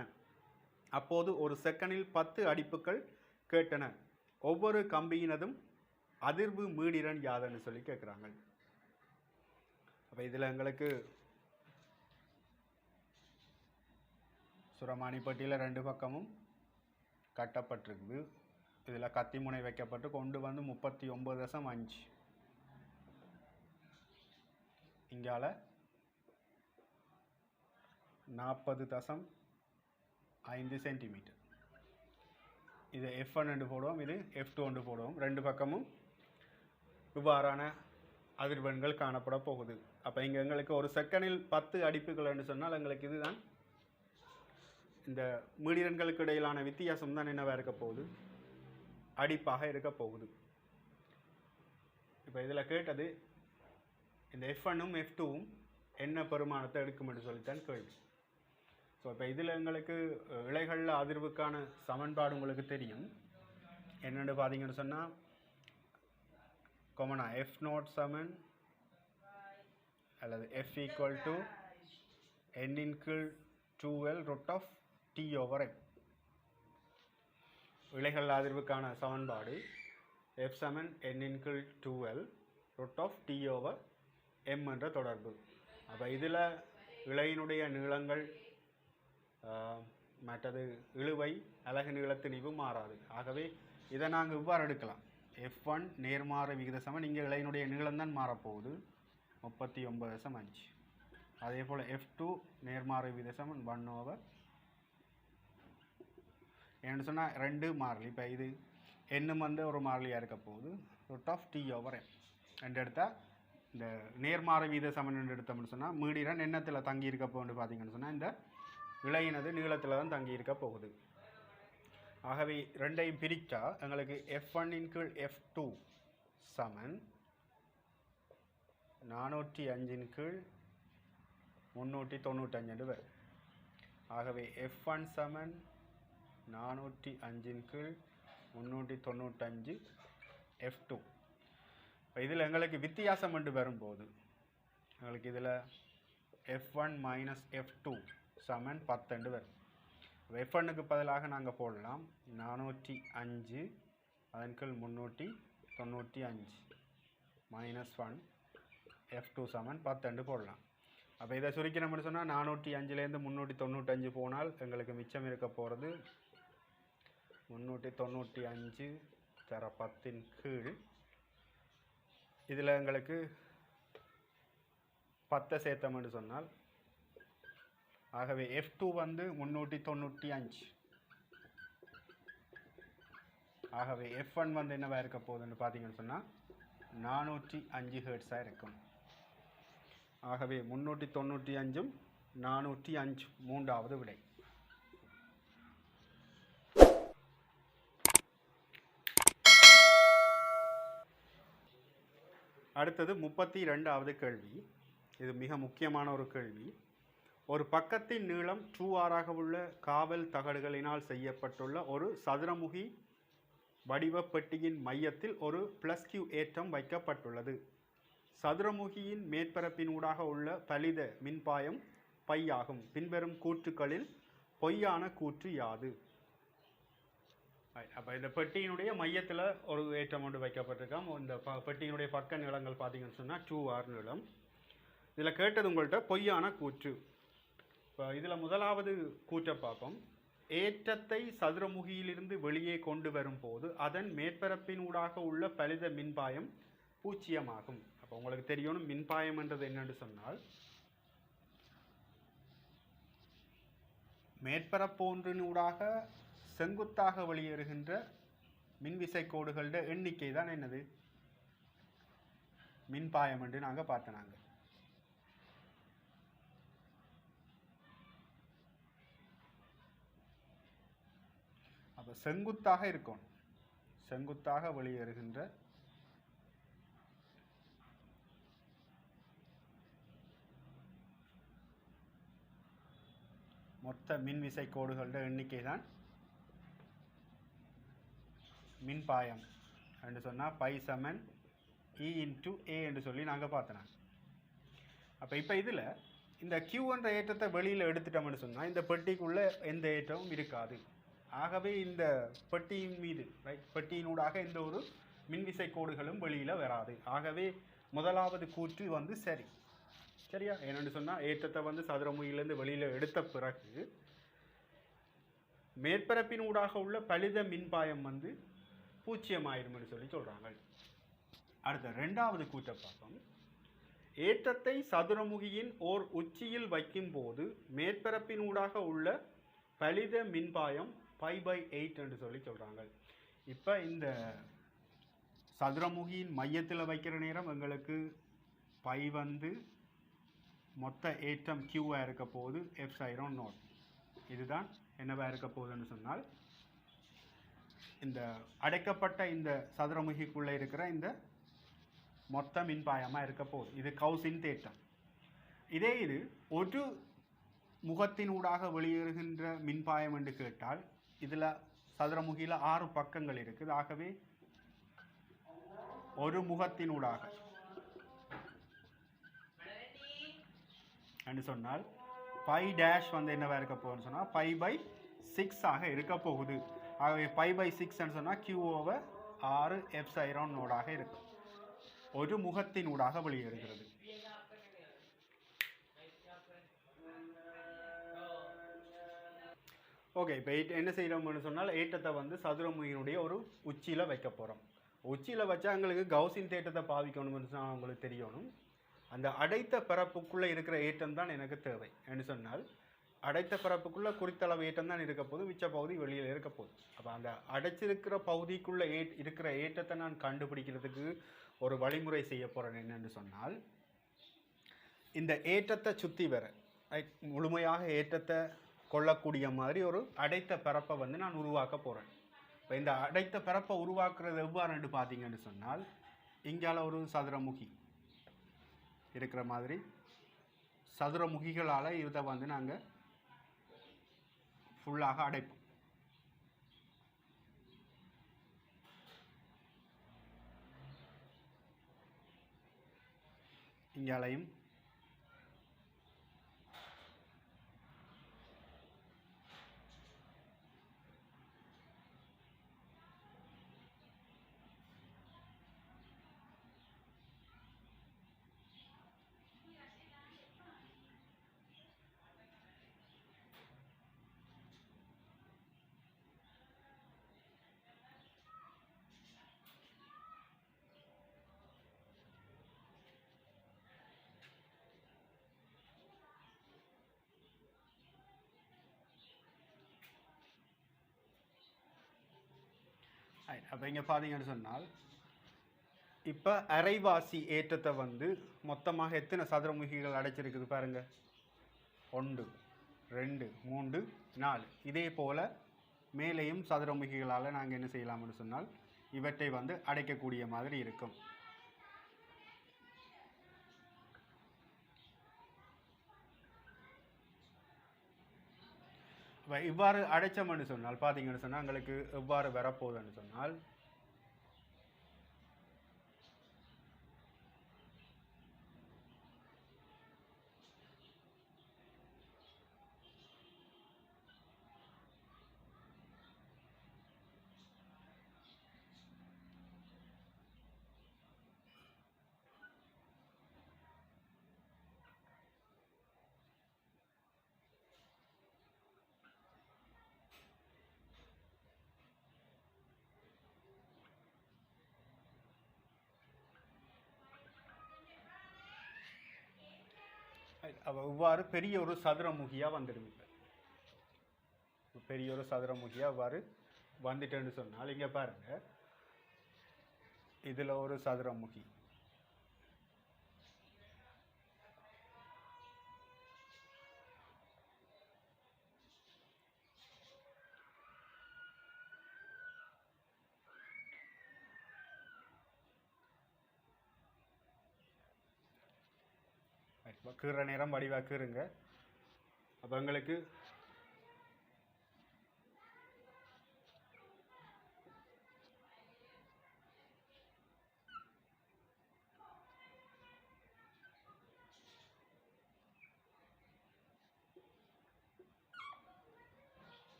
அப்போது ஒரு செகண்டில் 10 அடிப்புகள் கேட்டன. ஒவ்வொரு கம்பியினதும் அதிர்வு மீடிரன் யாதன்னு சொல்லி கேட்குறாங்க. அப்போ இதில் எங்களுக்கு சுரமானி பெட்டியில் 2 பக்கமும் கட்டப்பட்டிருக்குது. இதில் கத்தி முனை வைக்கப்பட்டு கொண்டு வந்து 39.5, இங்கால 40.5 5 சென்டிமீட்டர். இது F1 என்று போடுவோம், இது F2 என்று போடுவோம். ரெண்டு பக்கமும் இவ்வாறான அதிர்வெண்கள் காணப்பட போகுது. அப்போ இங்கே எங்களுக்கு ஒரு செகண்டில் 10 அடிப்புகள் என்று சொன்னால் எங்களுக்கு இதுதான் இந்த மீடியன்களுக்கு இடையிலான வித்தியாசம் தான் என்னவாக இருக்க போகுது, அடிப்பாக இருக்க போகுது. இப்போ இதில் கேட்டது இந்த F1ம் F2ம் என்ன பெருமானத்தை எடுக்கும் என்று சொல்லித்தான் கேள்வி. ஸோ இப்போ இதில் எங்களுக்கு இழைகளில் அதிர்வுக்கான சமன்பாடு உங்களுக்கு தெரியும். என்னென்னு பார்த்தீங்கன்னு சொன்னால் காமனா F0 சமன் அல்லது F ஈக்குவல் டு n இன் கீழ் 2L root of T over M. இழைகள் அதிர்வுக்கான சமன்பாடு F சமன் n இன் கீழ் 2L root of T over M என்ற தொடர்பு. அப்போ இதில் இழையினுடைய நீளங்கள் மற்றது இழுவை அலகு நீளத்து நிவு மாறாது. ஆகவே இதை நாங்கள் இவ்வாறு எடுக்கலாம். F1 நேர்மாறு விகித சமன், இங்கே இழையினுடைய நீளம் தான் மாறப்போகுது 39.5. அதே போல் F2 நேர்மாறு விகித சமன் 1 over என்ன சொன்னால் 2 மாறிலி. இப்போ இது என்னும் வந்து ஒரு மாறிலியாக இருக்க போகுது root of T over M ரெண்டு எடுத்தால் இந்த நேர்மாறு விகித சமன் என்று எடுத்தோம்னு சொன்னால் மீடியன் எண்ணத்தில் தங்கி இருக்க போகுன்னு பார்த்தீங்கன்னு சொன்னால் இந்த இழையினது நீளத்தில் தான் தங்கி இருக்க போகுது. ஆகவே ரெண்டையும் பிரித்தா எங்களுக்கு F1 இன் கீழ் F2 சமன் 405 இன் கீழ் 395 வரும். ஆகவே F1 சமன் 405 இன் கீழ் 395 F2. இதில் எங்களுக்கு வித்தியாசம் என்று வரும்போது எங்களுக்கு இதில் F1 மைனஸ் F2 சமன் 10 வரும். F1க்கு பதிலாக நாங்கள் போடலாம் 405 அதன் கீழ் 395 மைனஸ் 1 F2 சமன் 10 போடலாம். அப்போ இதை சுருக்கணும்னு சொன்னால் 405லேருந்து 395 போனால் எங்களுக்கு மிச்சம் இருக்க போகிறது 395 தர 10 கீழ் இதில் எங்களுக்கு 10 சேர்த்தோம்னு சொன்னால் ஆகவே F2 வந்து 395. ஆகவே F1 வந்து என்னவா இருக்க போகுதுன்னு பார்த்தீங்கன்னு சொன்னால் 405 ஹெர்ட்ஸாக இருக்கும். ஆகவே 395ம் 405 மூன்றாவது விடை. அடுத்தது 32வது கேள்வி. இது மிக முக்கியமான ஒரு கேள்வி. ஒரு பக்கத்தின் நீளம் 2r உள்ள காவல் தகடுகளினால் செய்யப்பட்டுள்ள ஒரு சதுரமுகி வடிவ பெட்டியின் மையத்தில் ஒரு +q ஏற்றம் வைக்கப்பட்டுள்ளது. சதுரமுகியின் மேற்பரப்பினூடாக உள்ள பலித மின்பாயம் π ஆகும். பின்வரும் கூற்றுக்களில் பொய்யான கூற்று யாது? அப்போ இந்த பெட்டியினுடைய மையத்தில் ஒரு ஏற்றம் ஒன்று வைக்கப்பட்டிருக்காம். இந்த பெட்டியினுடைய பக்க நீளங்கள் பார்த்தீங்கன்னு சொன்னால் 2r நீளம். இதில் கேட்டது உங்கள்கிட்ட பொய்யான கூற்று. இப்போ இதில் முதலாவது கூற்றை பார்ப்போம். ஏற்றத்தை சதுரமுகியிலிருந்து வெளியே கொண்டு வரும்போது அதன் மேற்பரப்பினூடாக உள்ள பலித மின்பாயம் 0 ஆகும். அப்போ உங்களுக்கு தெரியணும் மின்பாயம் என்றது என்னென்னு சொன்னால் மேற்பரப்பொன்றினூடாக செங்குத்தாக வெளியேறுகின்ற மின்விசை கோடுகளோட எண்ணிக்கை தான் என்னது மின்பாயம் என்று நாங்கள் பார்த்தனாங்க. அப்போ செங்குத்தாக இருக்கும், செங்குத்தாக வெளியேறுகின்ற மொத்த மின்விசை கோடுகளோட எண்ணிக்கை தான் மின்பாயம் என்று சொன்னால் π சமன் E × A என்று சொல்லி நாங்கள் பார்த்தோம். அப்போ இப்போ இதில் இந்த Q என்ற ஏற்றத்தை வெளியில் எடுத்துட்டோம்னு சொன்னால் இந்த பெட்டிக்குள்ளே எந்த ஏற்றமும் இருக்காது. ஆகவே இந்த பெட்டியின் மீது பெட்டியினூடாக எந்த ஒரு மின்விசை கோடுகளும் வெளியில் வராது. ஆகவே முதலாவது கூற்று வந்து சரியா? என்னென்னு சொன்னால் ஏற்றத்தை வந்து சதுரமுகியிலேருந்து வெளியில் எடுத்த பிறகு மேற்பரப்பினூடாக உள்ள பலித மின்பாயம் வந்து 0 ஆயிடும்னு சொல்லி சொல்கிறாங்க. அடுத்த ரெண்டாவது கூற்றை பார்ப்போம். ஏற்றத்தை சதுரமுகியின் ஓர் உச்சியில் வைக்கும் போது மேற்பரப்பினூடாக உள்ள பலித மின்பாயம் π/8 என்று சொல்லி சொல்கிறாங்க. இப்போ இந்த சதுரமுகியின் மையத்தில் வைக்கிற நேரம் எங்களுக்கு பை வந்து மொத்த ஏற்றம் கியூவாக இருக்க போகுது F0. இதுதான் என்னவாக இருக்க போகுதுன்னு சொன்னால் இந்த அடைக்கப்பட்ட இந்த சதுரமுகிக்குள்ளே இருக்கிற இந்த மொத்த மின்பாயமாக இருக்க போகுது. இது கவுசின் தேற்றம். இதே இது ஒரு முகத்தினூடாக வெளியேறுகின்ற மின்பாயம் என்று கேட்டால் இதில் சதுரமுகியில் 6 பக்கங்கள் இருக்குது. ஆகவே ஒரு முகத்தினூடாக என்று சொன்னால் π' வந்து என்னவா இருக்க போகுதுன்னு சொன்னால் π/6 இருக்க போகுது. ஆகவே π/6 சொன்னால் Q/6 F0 இருக்கும். ஒரு முகத்தினூடாக வெளியேறுகிறது. ஓகே, இப்போ என்ன செய்கிறோம்னு சொன்னால் ஏற்றத்தை வந்து சதுரமுகியினுடைய ஒரு உச்சியில் வைக்க போகிறோம். உச்சியில் வச்சா எங்களுக்கு கவுசின் தேற்றத்தை பாவிக்கணும்னு சொன்னால் உங்களுக்கு தெரியணும். அந்த அடைத்த பரப்புக்குள்ளே இருக்கிற ஏற்றம் தான் எனக்கு தேவை என்று சொன்னால் அடைத்த பரப்புக்குள்ளே குறித்தளவு ஏற்றம் தான் இருக்க போது, மிச்ச பகுதி வெளியில் இருக்க போகுது. அப்போ அந்த அடைச்சிருக்கிற பகுதிக்குள்ளே இருக்கிற ஏற்றத்தை நான் கண்டுபிடிக்கிறதுக்கு ஒரு வழிமுறை செய்ய போகிறேன். என்னென்னு சொன்னால் இந்த ஏற்றத்தை சுற்றி வர முழுமையாக ஏற்றத்தை கொள்ளக்கூடிய மாதிரி ஒரு அடைத்த பரப்பை வந்து நான் உருவாக்க போகிறேன். இப்போ இந்த அடைத்த பரப்பை உருவாக்குறது எவ்வாறுன்னு பார்த்தீங்கன்னு சொன்னால் இங்கால ஒரு சதுரமுகி இருக்கிற மாதிரி சதுரமுகிகளால் இதை வந்து நாங்கள் ஃபுல்லாக அடைப்போம். இங்காலையும் அப்போ இங்கே பார்த்தீங்கன்னு சொன்னால் இப்போ அரைவாசி ஏற்றத்தை வந்து மொத்தமாக எத்தனை சதுரமுகிகள் அடைச்சிருக்குது பாருங்கள். 1 2 3 4. இதே போல் மேலேயும் சதுரமுகிகளால் நாங்கள் என்ன செய்யலாம்னு சொன்னால் இவற்றை வந்து அடைக்கக்கூடிய மாதிரி இருக்கும். இவ்வாறு அடைச்சோம்னு சொன்னால் பார்த்தீங்கன்னு சொன்னால் எங்களுக்கு எவ்வாறு வரப்போகுதுன்னு சொன்னால் இவ்வாறு பெரிய ஒரு சதுரமுகியாக வந்துடுவீங்க. பெரிய ஒரு சதுரமுகியாக இவ்வாறு வந்துட்டேன்னு சொன்னால் இங்கே பாருங்கள், இதில் ஒரு சதுரமுகி, கீற நேரம் வடிவாக கீறுங்க. அப்போ எங்களுக்கு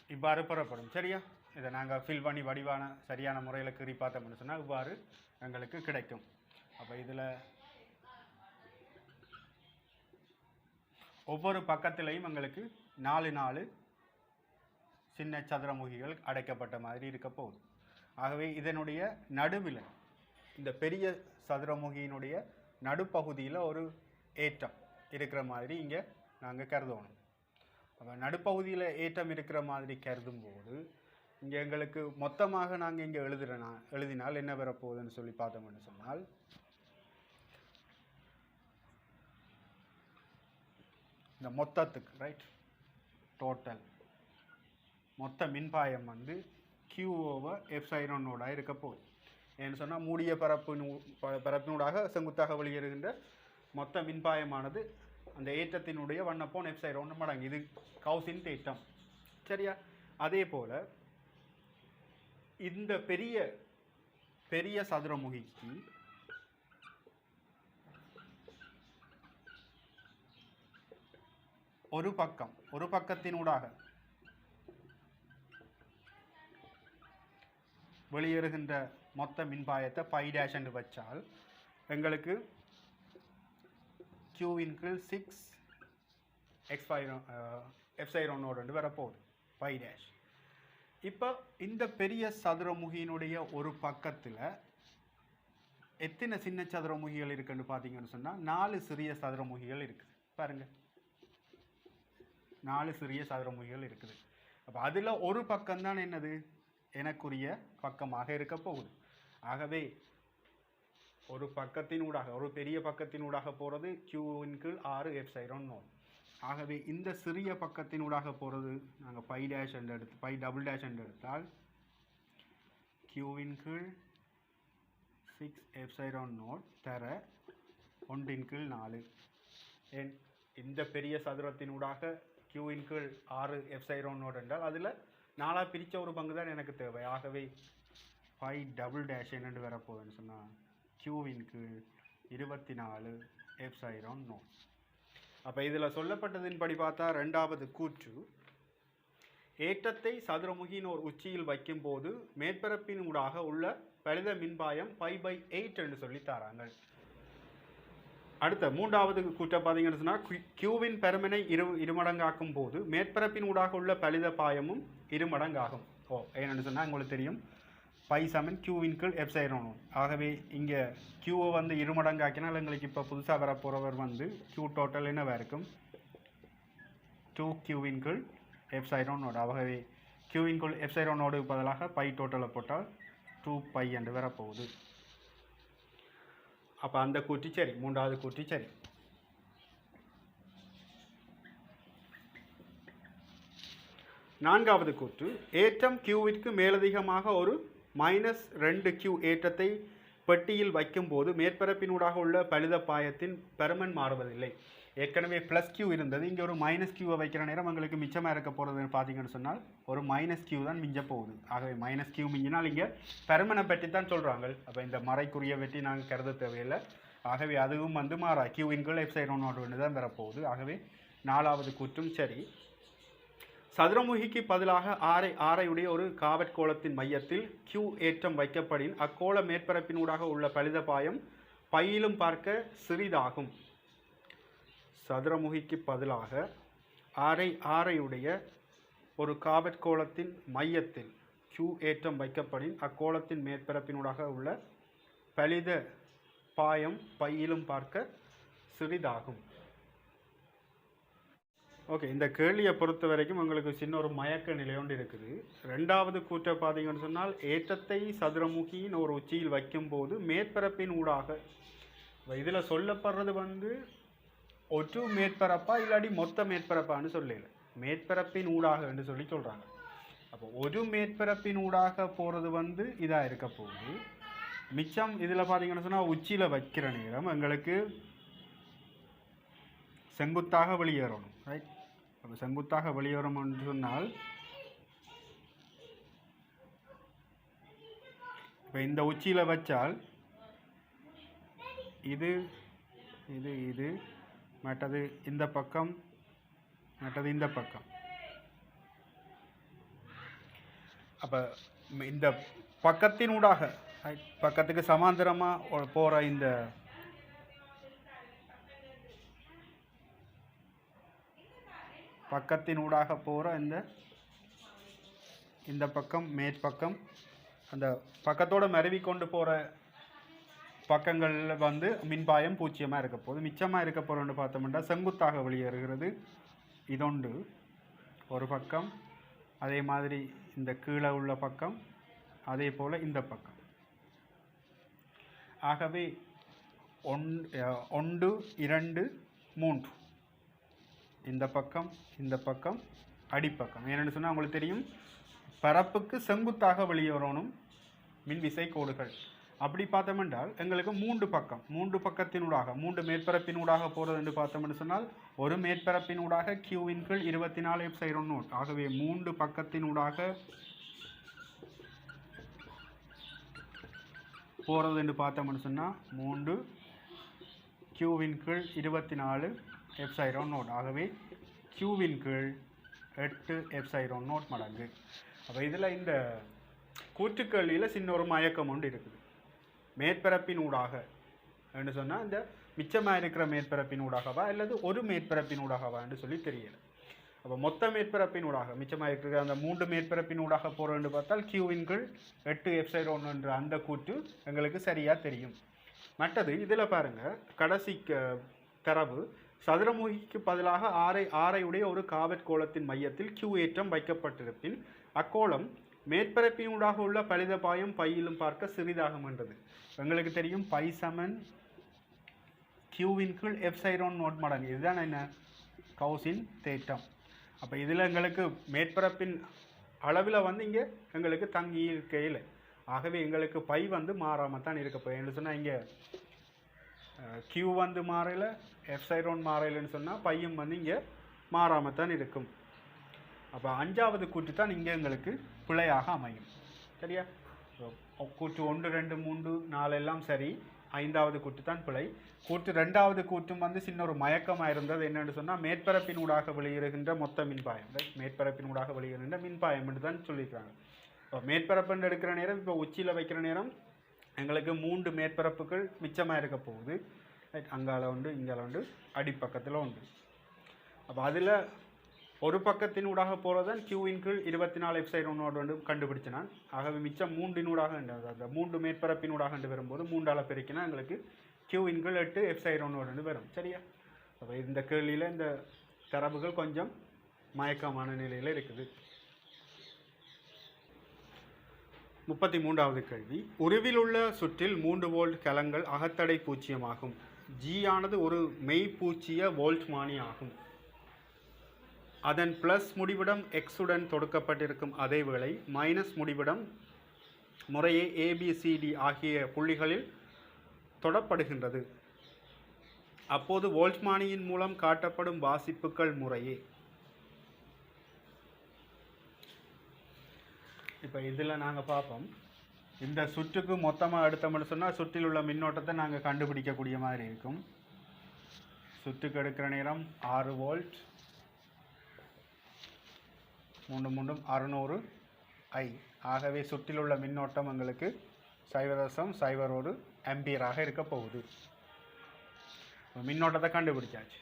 இவ்வாறு பெறப்படும். சரியா? இதை நாங்கள் ஃபில் பண்ணி வடிவான சரியான முறையில் கீறி பார்த்தோம்னு சொன்னால் இவ்வாறு எங்களுக்கு கிடைக்கும். அப்போ இதில் ஒவ்வொரு பக்கத்திலையும் எங்களுக்கு 4 சின்ன சதுரமுகிகள் அடைக்கப்பட்ட மாதிரி இருக்க போகுது. ஆகவே இதனுடைய நடுவில் இந்த பெரிய சதுரமுகியினுடைய நடுப்பகுதியில் ஒரு ஏற்றம் இருக்கிற மாதிரி இங்கே நாங்கள் கருதணும். அப்போ நடுப்பகுதியில் ஏற்றம் இருக்கிற மாதிரி கருதும் போது இங்கே எங்களுக்கு மொத்தமாக நாங்கள் இங்கே எழுதினால் என்ன வரப்போகுதுன்னு சொல்லி பார்த்தோம்னு சொன்னால் இந்த மொத்தத்துக்கு ரைட் டோட்டல் மொத்த மின்பாயம் வந்து Q/ε0 இருக்க போகுது. ஏன்னு சொன்னால் மூடிய பரப்பினூடாக செங்குத்தாக வெளியேறுகின்ற மொத்த மின்பாயமானது அந்த ஏற்றத்தினுடைய 1/ε0 மடங்கு. இது கவுசின் தேற்றம், சரியா? அதே போல் இந்த பெரிய சதுரமுகிக்கு ஒரு பக்கத்தினூடாக வெளியேறுகின்ற மொத்த மின்பாயத்தை π' என்று வச்சால் எங்களுக்கு Q/6ε0 வரப்போகுது π'. இப்போ இந்த பெரிய சதுரமுகியினுடைய ஒரு பக்கத்தில் எத்தனை சின்ன சதுரமுகிகள் இருக்குன்னு பார்த்தீங்கன்னு சொன்னால் 4 சிறிய சதுரமுகிகள் இருக்குது. பாருங்கள், 4 சிறிய சதுரமுகிகள் இருக்குது. அப்போ அதில் ஒரு பக்கம்தான் என்னது எனக்குரிய பக்கமாக இருக்க போகுது. ஆகவே ஒரு பக்கத்தினூடாக ஒரு பெரிய பக்கத்தினூடாக போகிறது Q/6ε0. ஆகவே இந்த சிறிய பக்கத்தினூடாக போகிறது நாங்கள் π' என்று எடுத்து π" என்று எடுத்தால் Q/6ε0 தர 1/4. ஏன் இந்த பெரிய சதுரத்தினூடாக Q/6ε0 என்றால் அதில் 4 பிரித்த ஒரு பங்கு தான் எனக்கு தேவை. ஆகவே π" என்று வரப்போகுதுன்னு சொன்னால் Q/24ε0. அப்போ இதில் சொல்லப்பட்டதின்படி பார்த்தா ரெண்டாவது கூற்று, ஏற்றத்தை சதுரமுகியின் ஒரு உச்சியில் வைக்கும்போது மேற்பரப்பின் ஊடாக உள்ள பலித மின்பாயம் π/8 என்று சொல்லி தராங்க. அடுத்த மூன்றாவது கூற்றை பார்த்தீங்கன்னு சொன்னால் Qவின் பெருமனை இருமடங்காக்கும் போது மேற்பரப்பின் ஊடாக உள்ள பலித பாயமும் இருமடங்காகும். ஏன்னு சொன்னால் உங்களுக்கு தெரியும் π = Q/ε0. ஆகவே இங்கே Qவை வந்து இருமடங்காக்கினால் எங்களுக்கு இப்போ புதுசாக வரப்போகிறவர் வந்து Q டோட்டல் என்னவாக இருக்கும் 2Q/ε0. ஆகவே Q/ε0 பதிலாக π டோட்டலை போட்டால் 2π என்று வரப்போகுது. அப்போ அந்த கூற்றி சரி, மூன்றாவது கூற்றி சரி. நான்காவது கூற்று, ஏற்றம் Qவிற்கு மேலதிகமாக ஒரு -2Q ஏற்றத்தை பெட்டியில் வைக்கும்போது மேற்பரப்பினூடாக உள்ள பலித பாயத்தின் பெருமன் மாறுவதில்லை. ஏற்கனவே +Q இருந்தது, இங்கே ஒரு -Qவை வைக்கிற நேரம் எங்களுக்கு மிச்சமாக இருக்க போகிறதுன்னு பார்த்தீங்கன்னு சொன்னால் ஒரு -Q தான் மிஞ்ச போகுது. ஆகவே -Q மிஞ்சினால் இங்கே பெருமனை பற்றி தான் சொல்கிறாங்க. அப்போ இந்த மறைக்குரிய வெற்றி நாங்கள் கருத தேவையில்லை. ஆகவே அதுவும் வந்து மாறா Q/ε0 தான் வரப்போகுது. ஆகவே நாலாவது கூற்றும் சரி. சதுரமுகிக்கு பதிலாக ஆரையுடைய ஒரு காவற்கோளத்தின் மையத்தில் Q ஏற்றம் வைக்கப்படின் அக்கோள மேற்பரப்பினூடாக உள்ள பலித பாயம் பையிலும் பார்க்க சிறிதாகும். சதுரமுகிக்கு பதிலாக ஆரையுடைய ஒரு காவற்கோளத்தின் மையத்தில் Q ஏற்றம் வைக்கப்படின் அக்கோளத்தின் மேற்பரப்பினூடாக உள்ள பலித பாயம் பையிலும் பார்க்க சிறிதாகும். ஓகே, இந்த கேள்வியை பொறுத்த வரைக்கும் உங்களுக்கு சின்ன ஒரு மயக்க நிலையொன்று இருக்குது. ரெண்டாவது கூற்றை பார்த்தீங்கன்னு சொன்னால் ஏற்றத்தை சதுரமுகியின் ஒரு உச்சியில் வைக்கும்போது மேற்பரப்பின் ஊடாக, இதில் சொல்லப்படுறது வந்து ஒரு மேற்பரப்பா இல்லாட்டி மொத்த மேற்பரப்பான்னு சொல்லல, மேற்பரப்பின் ஊடாக என்று சொல்லி சொல்கிறாங்க. அப்போ ஒரு மேற்பரப்பின் ஊடாக போகிறது வந்து இதாக இருக்க போகுது. மிச்சம் இதில் பார்த்தீங்கன்னு சொன்னால் உச்சியில் வைக்கிற நேரம் எங்களுக்கு செங்குத்தாக வெளியேறணும், ரைட்? அப்போ செங்குத்தாக வெளியேறும் என்று சொன்னால் இப்போ இந்த உச்சியில் வச்சால் இது இது இது மற்றது இந்த பக்கம் மற்றது இந்த பக்கம். அப்போ இந்த பக்கத்தினூடாக பக்கத்துக்கு சமாந்தரமாக போகிற இந்த பக்கத்தினூடாக போகிற இந்த பக்கம் மேற்பக்கம் அந்த பக்கத்தோடு மருவி கொண்டு போகிற பக்கங்களில் வந்து மின்பாயம் பூஜ்ஜியமாக இருக்க போகுது. மிச்சமாக இருக்க போகிறோன்னு பார்த்தோம்னா செங்குத்தாக வெளியேறுகிறது இதொண்டு, ஒரு பக்கம், அதே மாதிரி இந்த கீழே உள்ள பக்கம், அதே போல் இந்த பக்கம். ஆகவே 1 2 3 இந்த பக்கம், இந்த பக்கம், அடிப்பக்கம். ஏன்னு சொன்னால் உங்களுக்கு தெரியும், பரப்புக்கு செங்குத்தாக வெளியே வரணும் மின்விசை கோடுகள். அப்படி பார்த்தோமென்றால் எங்களுக்கு 3 பக்கம், 3 பக்கத்தினூடாக 3 மேற்பரப்பினூடாக போகிறது என்று பார்த்தோம்னு சொன்னால் ஒரு மேற்பரப்பினூடாக Q இன் கீழ் 24 F0. ஆகவே 3 பக்கத்தினூடாக போகிறது என்று பார்த்தோம்னு சொன்னால் 3 Q இன் கீழ் 24 F0. ஆகவே Q இன் கீழ் 8 F0 மடங்கு. அப்போ இதில் இந்த கூற்றுக்கல்லியில் சின்ன ஒரு மயக்கம் ஒன்று இருக்குது. மேற்பரப்பின் ஊடாக என்று சொன்னால் இந்த மிச்சமாக இருக்கிற மேற்பரப்பின் ஊடாகவா அல்லது ஒரு மேற்பரப்பின் ஊடாகவா என்று சொல்லி தெரியலை. அப்போ மொத்த மேற்பரப்பின் ஊடாக மிச்சமாக இருக்கிற அந்த 3 மேற்பரப்பின் ஊடாக போகிறோன்னு பார்த்தால் Q-இன் கீழ் 8 F0 என்ற அந்த கூற்று எங்களுக்கு சரியாக தெரியும். மற்றது இதில் பாருங்கள், கடைசி தரவு சதுரமுகிக்கு பதிலாக ஆரையுடைய ஒரு காவற் கோளத்தின் மையத்தில் Q ஏற்றம் வைக்கப்பட்டிருப்பின் அக்கோளம் மேற்பரப்பினூடாக உள்ள பலித பாயம் பையிலும் பார்க்க சிறிதாகும் என்றது. எங்களுக்கு தெரியும் பை சமன் Q-இன் கீழ் F0 மடங்கு. இதுதான் என்ன? கவுசின் தேற்றம். அப்போ இதில் எங்களுக்கு மேற்பரப்பின் அளவில் வந்து இங்கே எங்களுக்கு தங்கி இருக்கையில், ஆகவே எங்களுக்கு பை வந்து மாறாமல் தான் இருக்க போய். என்ன சொன்னால் இங்கே Q வந்து மாறையில், F0 மாறையில்னு சொன்னால் பையும் வந்து இங்கே மாறாமல் தான் இருக்கும். அப்போ 5வது கூற்று தான் இங்கே எங்களுக்கு பிழையாக அமையும். சரியா? கூற்று 1 2 3 4 எல்லாம் சரி, 5வது கூற்று தான் பிழை. கூற்று 2வது கூற்றும் வந்து சின்ன ஒரு மயக்கமாக இருந்தது. என்னென்னு சொன்னால் மேற்பரப்பின் ஊடாக வெளியேறுகின்ற மொத்த மின்பாயம், மேற்பரப்பின் ஊடாக வெளியேறுகின்ற மின்பாயம் என்று தான் சொல்லியிருக்காங்க. இப்போ மேற்பரப்புன்னு எடுக்கிற நேரம், இப்போ உச்சியில் வைக்கிற நேரம் எங்களுக்கு 3 மேற்பரப்புகள் மிச்சமாக இருக்க போகுது. அங்கால உண்டு, இங்கால உண்டு, அடிப்பக்கத்தில் உண்டு. அப்போ அதில் ஒரு பக்கத்தின் ஊடாக போகிறது தான் Q-இன் கீழ் 24 F0 வந்து கண்டுபிடிச்சினான். ஆகவே மிச்சம் 3 அந்த 3 மேற்பரப்பினூடாக வரும்போது 3ஆல் பெருக்கினா எங்களுக்கு Q-இன் கீழ் 8 F0 வரும். சரியா? அப்போ இந்த கேள்வியில் இந்த தரவுகள் கொஞ்சம் மயக்கமான நிலையில் இருக்குது. 33வது கேள்வி. உருவில் உள்ள சுற்றில் 3 வோல்ட் கலங்கள் அகத்தடை பூச்சியமாகும். G ஆனது ஒரு மெய் பூச்சிய வோல்ட் மானி ஆகும். அதன் ப்ளஸ் முடிவிடம் எக்ஸுடன் தொடுக்கப்பட்டிருக்கும் அதேவேளை மைனஸ் முடிவிடம் முறையே ABCD ஆகிய புள்ளிகளில் தொடப்படுகின்றது. அப்போது வோல்ட்மானியின் மூலம் காட்டப்படும் வாசிப்புகள் முறையே. இப்போ இதில் நாங்கள் பார்ப்போம், இந்த சுற்றுக்கு மொத்தமாக எடுத்தோம்னு சொன்னால் சுற்றில் உள்ள மின்னோட்டத்தை நாங்கள் கண்டுபிடிக்கக்கூடிய மாதிரி இருக்கும். சுற்றுக்கு எடுக்கிற நேரம் 6 வோல்ட், 3 600 I. ஆகவே சுற்றிலுள்ள மின்னோட்டம் எங்களுக்கு 0.01 ஆம்பியராக இருக்க போகுது. மின்னோட்டத்தை கண்டுபிடிச்சாச்சு.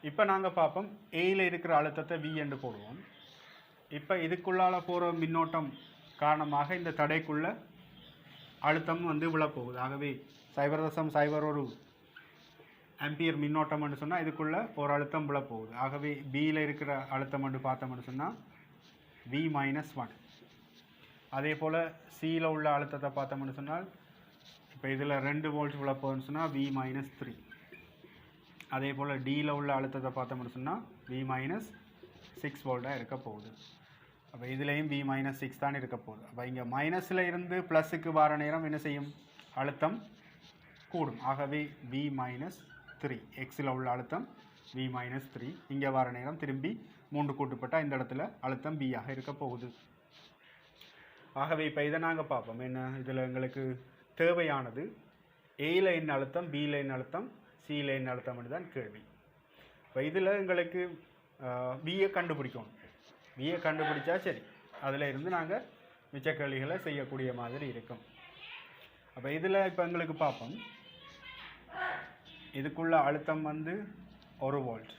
இப்போ நாங்கள் பார்ப்போம், ஏயில் இருக்கிற அழுத்தத்தை V என்று போடுவோம். இப்போ இதுக்குள்ளால போகிற மின்னோட்டம் காரணமாக இந்த தடைக்குள்ள அழுத்தம் வந்து விழப்போகுது. ஆகவே 0.01 ஆம்பியர் மின்னோட்டம் என்று சொன்னால் இதுக்குள்ள ஒரு அழுத்தம் விழப்போகுது. ஆகவே பியில் இருக்கிற அழுத்தம் என்று பார்த்தோம்னு சொன்னால் V-1. அதே போல் சியில் உள்ள அழுத்தத்தை பார்த்தோம்னு சொன்னால் இப்போ இதில் 2 வோல்ட் விழப்போகுதுன்னு சொன்னால் V-3. அதே போல் டியில் உள்ள அழுத்தத்தை பார்த்தோம்னு சொன்னால் V-6 வோல்ட்டாக இருக்க போகுது. அப்போ இதுலேயும் V-6 தான் இருக்க போகுது. அப்போ இங்கே மைனஸில் இருந்து ப்ளஸுக்கு வர நேரம் என்ன செய்யும்? அழுத்தம் கூடும். ஆகவே V-3, எக்ஸில் உள்ள அழுத்தம் V-3. இங்கே வர நேரம் திரும்பி 3 கூட்டுப்பட்டால் இந்த இடத்துல அழுத்தம் B ஆக இருக்க போகுது. ஆகவே இப்போ இதை நாங்கள் பார்ப்போம். என்ன இதில் எங்களுக்கு தேவையானது ஏயில் என்ன அழுத்தம், பியில் என்ன அழுத்தம், சியில் என்ன அழுத்தம் தான் கேள்வி. இப்போ இதில் எங்களுக்கு பியை கண்டுபிடிக்கணும். பியை கண்டுபிடிச்சா சரி, அதில் இருந்து நாங்கள் மிச்ச கேள்விகளை செய்யக்கூடிய மாதிரி இருக்கும். அப்போ இதில் இப்போ எங்களுக்கு பார்ப்போம், இதுக்குள்ள அழுத்தம் வந்து 1 வோல்ட்,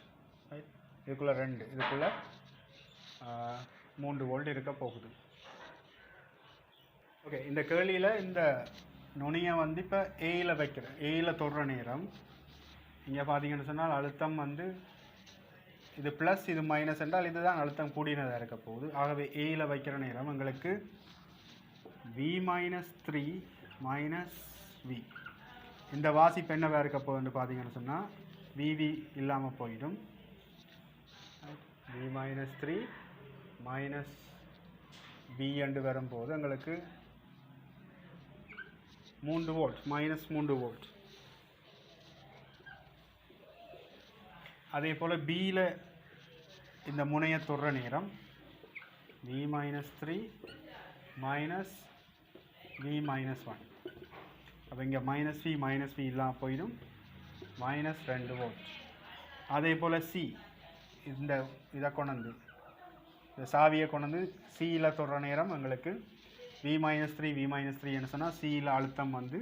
இதுக்குள்ளே 2, இதுக்குள்ளே 3 வோல்ட் இருக்க போகுது. ஓகே, இந்த கேள்வியில் இந்த நுனியை வந்து இப்போ ஏயில் வைக்கிறேன். ஏயில் தொடுற நேரம் இங்கே பார்த்தீங்கன்னு சொன்னால் அழுத்தம் வந்து இது ப்ளஸ் இது மைனஸ் என்றால் இதுதான் அழுத்தம் கூடினதாக இருக்க போகுது. ஆகவே ஏயில் வைக்கிற நேரம் எங்களுக்கு v-3 மைனஸ் v. இந்த வாசிப்பு என்னவாக இருக்க போகுதுன்னு பார்த்தீங்கன்னு சொன்னால் vv இல்லாமல் போயிடும். v-3 மைனஸ் v என்று வரும்போது எங்களுக்கு 3 வோல்ட் மைனஸ் 3 வோல்ட். அதே போல் பியில் இந்த முனையை தொடுற நேரம் v-3 மைனஸ் v-1. அப்போ இங்கே மைனஸ் v இல்லாமல் போயிடும், மைனஸ் 2 வோல்ட். அதே போல் சி இதை கொண்டு இந்த சாவியை கொண்டு சியில் தொடுற நேரம் எங்களுக்கு v-3 v-3 சொன்னால் சியில் அழுத்தம் வந்து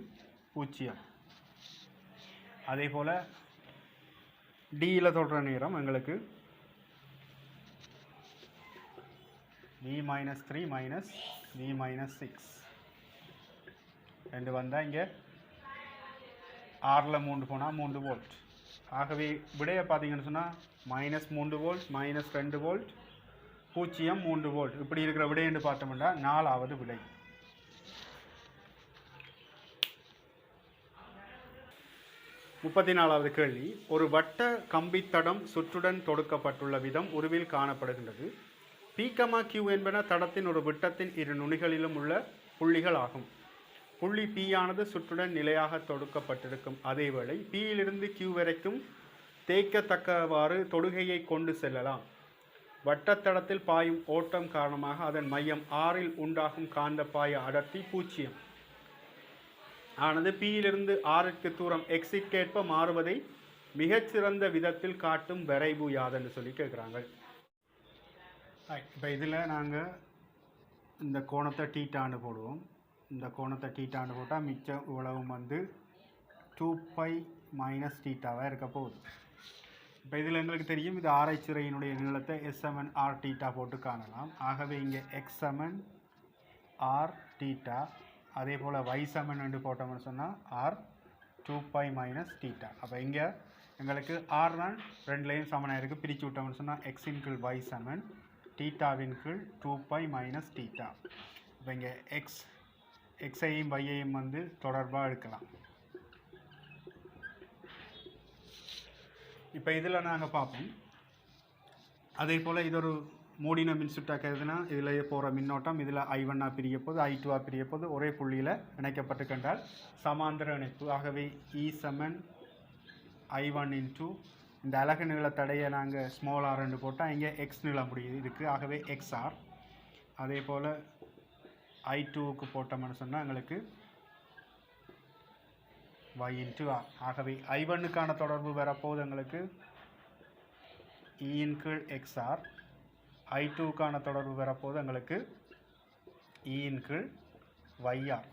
0. அதே போல் டியில் தொடுற நேரம் எங்களுக்கு v-3 மைனஸ் v-6 ரெண்டு வந்தால் இங்கே ஆறில் 3 போனால் 3 வோல்ட். ஆகவே விடையை பார்த்தீங்கன்னு சொன்னால் minus 3 volt minus 2 volt 0 3 volt இப்படி இருக்கிற விடைன்னு பார்த்தோம்னா 4வது விடை. முப்பத்தி கேள்வி. ஒரு வட்ட கம்பித்தடம் சுற்றுடன் தொடுக்கப்பட்டுள்ள விதம் உருவில் காணப்படுகின்றது. P, Q என்பன தடத்தின் ஒரு விட்டத்தின் இரு நுனிகளிலும் உள்ள புள்ளிகள் ஆகும். புள்ளி P ஆனது சுற்றுடன் நிலையாக தொடுக்கப்பட்டிருக்கும். அதேவேளை Pயிலிருந்து Q வரைக்கும் தேய்க்கத்தக்கவாறு தொடுகையை கொண்டு செல்லலாம். வட்டத்தடத்தில் பாயும் ஓட்டம் காரணமாக அதன் மையம் R உண்டாகும் காந்த பாய அடர்த்தி 0 ஆனது Pயிலிருந்து Rக்கு தூரம் Xற்கேற்ப மாறுவதை மிகச்சிறந்த விதத்தில் காட்டும் வரைவு யாதன்னு சொல்லி கேட்குறாங்க. இப்போ இதில் நாங்கள் இந்த கோணத்தை டீட்டாண்டு போடுவோம். இந்த கோணத்தை டீட்டாண்டு போட்டால் மிச்சம் உழவும் வந்து 2π மைனஸ் டீட்டாவாக இருக்க போகுது. இப்போ இதில் எங்களுக்கு தெரியும் இது ஆராய்ச்சிறையினுடைய நீளத்தை S7 R டீட்டா போட்டு காணலாம். ஆகவே இங்கே X7 R டீட்டா, அதே போல் Y7 என்று போட்டோம்னு சொன்னால் R 2π மைனஸ் டீட்டா. அப்போ இங்கே எங்களுக்கு R தான் ரெண்டுலேயும் சமனாக இருக்குது. பிரித்து விட்டோம்னு சொன்னால் X × Y7 டீட்டாவின் கீழ் 2π மைனஸ் டீட்டா. இப்போ இங்கே எக்ஸையும் வையையும் வந்து தொடர்பாக எடுக்கலாம். இப்போ இதில் நாங்கள் பார்ப்போம். அதே போல் இது ஒரு மூடின மின்சுட்டாக எழுதுனா இதில் போகிற மின்னோட்டம் இதில் I1 பிரிய போது I2 பிரிய போது ஒரே புள்ளியில் இணைக்கப்பட்டு கண்டால் சமாந்தர இணைப்பு. ஆகவே E = I1 × இந்த அலகு நீள தடையை நாங்கள் ஸ்மால் r என்று போட்டால் இங்கே X நீளம் முடியுது இருக்குது. ஆகவே XR. அதே போல் I2க்கு போட்டோம்னு சொன்னால் எங்களுக்கு Y × R. ஆகவே I1க்கான தொடர்பு வரப்போது எங்களுக்கு E × XR. I2க்கான தொடர்பு வரப்போது எங்களுக்கு E × YR.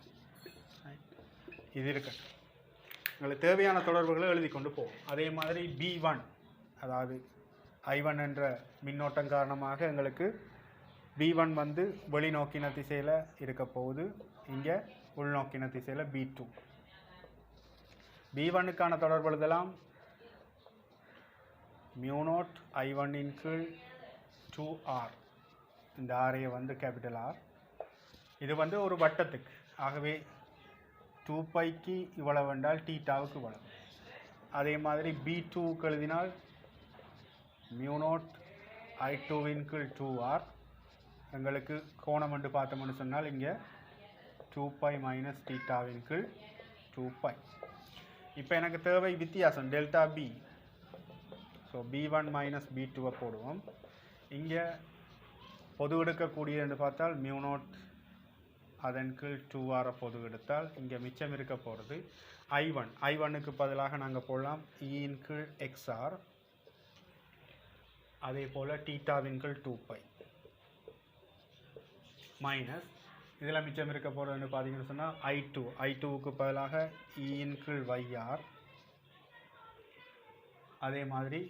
இது இருக்கு. எங்களுக்கு தேவையான தொடர்புகளை எழுதி கொண்டு போகும். அதே மாதிரி B1 அதாவது I1 என்ற மின்னோட்டம் காரணமாக எங்களுக்கு B1 வந்து வெளிநோக்கின திசையில் இருக்க போகுது. இங்கே உள்நோக்கின திசையில் B2. B1க்கான தொடர்பு எழுதலாம் μ0 I1 × 2R. இந்த ஆரையை வந்து கேபிட்டல் R. இது வந்து ஒரு வட்டத்துக்கு. ஆகவே 2πக்கு இவ்வளவு என்றால் டீட்டாவுக்கு இவ்வளவு. அதே மாதிரி B2க்கு எழுதினால் μ0 I2 × 2R. எங்களுக்கு கோணம் என்று பார்த்தோம்னு சொன்னால் இங்கே 2π மைனஸ் டீட்டாவின் கீழ் 2π. இப்போ எனக்கு தேவை வித்தியாசம் delta B. So B1 minus B2 போடுவோம். இங்கே பொது எடுக்கக்கூடியது பார்த்தால் μ0 அதன் கீழ் 2R பொது எடுத்தால் இங்கே மிச்சம் இருக்க போகிறது I1. I1க்கு பதிலாக நாங்கள் போடலாம் E × XR. அதே போல் டீட்டாவின் கீழ் 2π மைனஸ் இதில் மிச்சம் இருக்க போகிறதுன்னு பார்த்தீங்கன்னு சொன்னால் I2. I2க்கு பதிலாக E × YR. அதே மாதிரி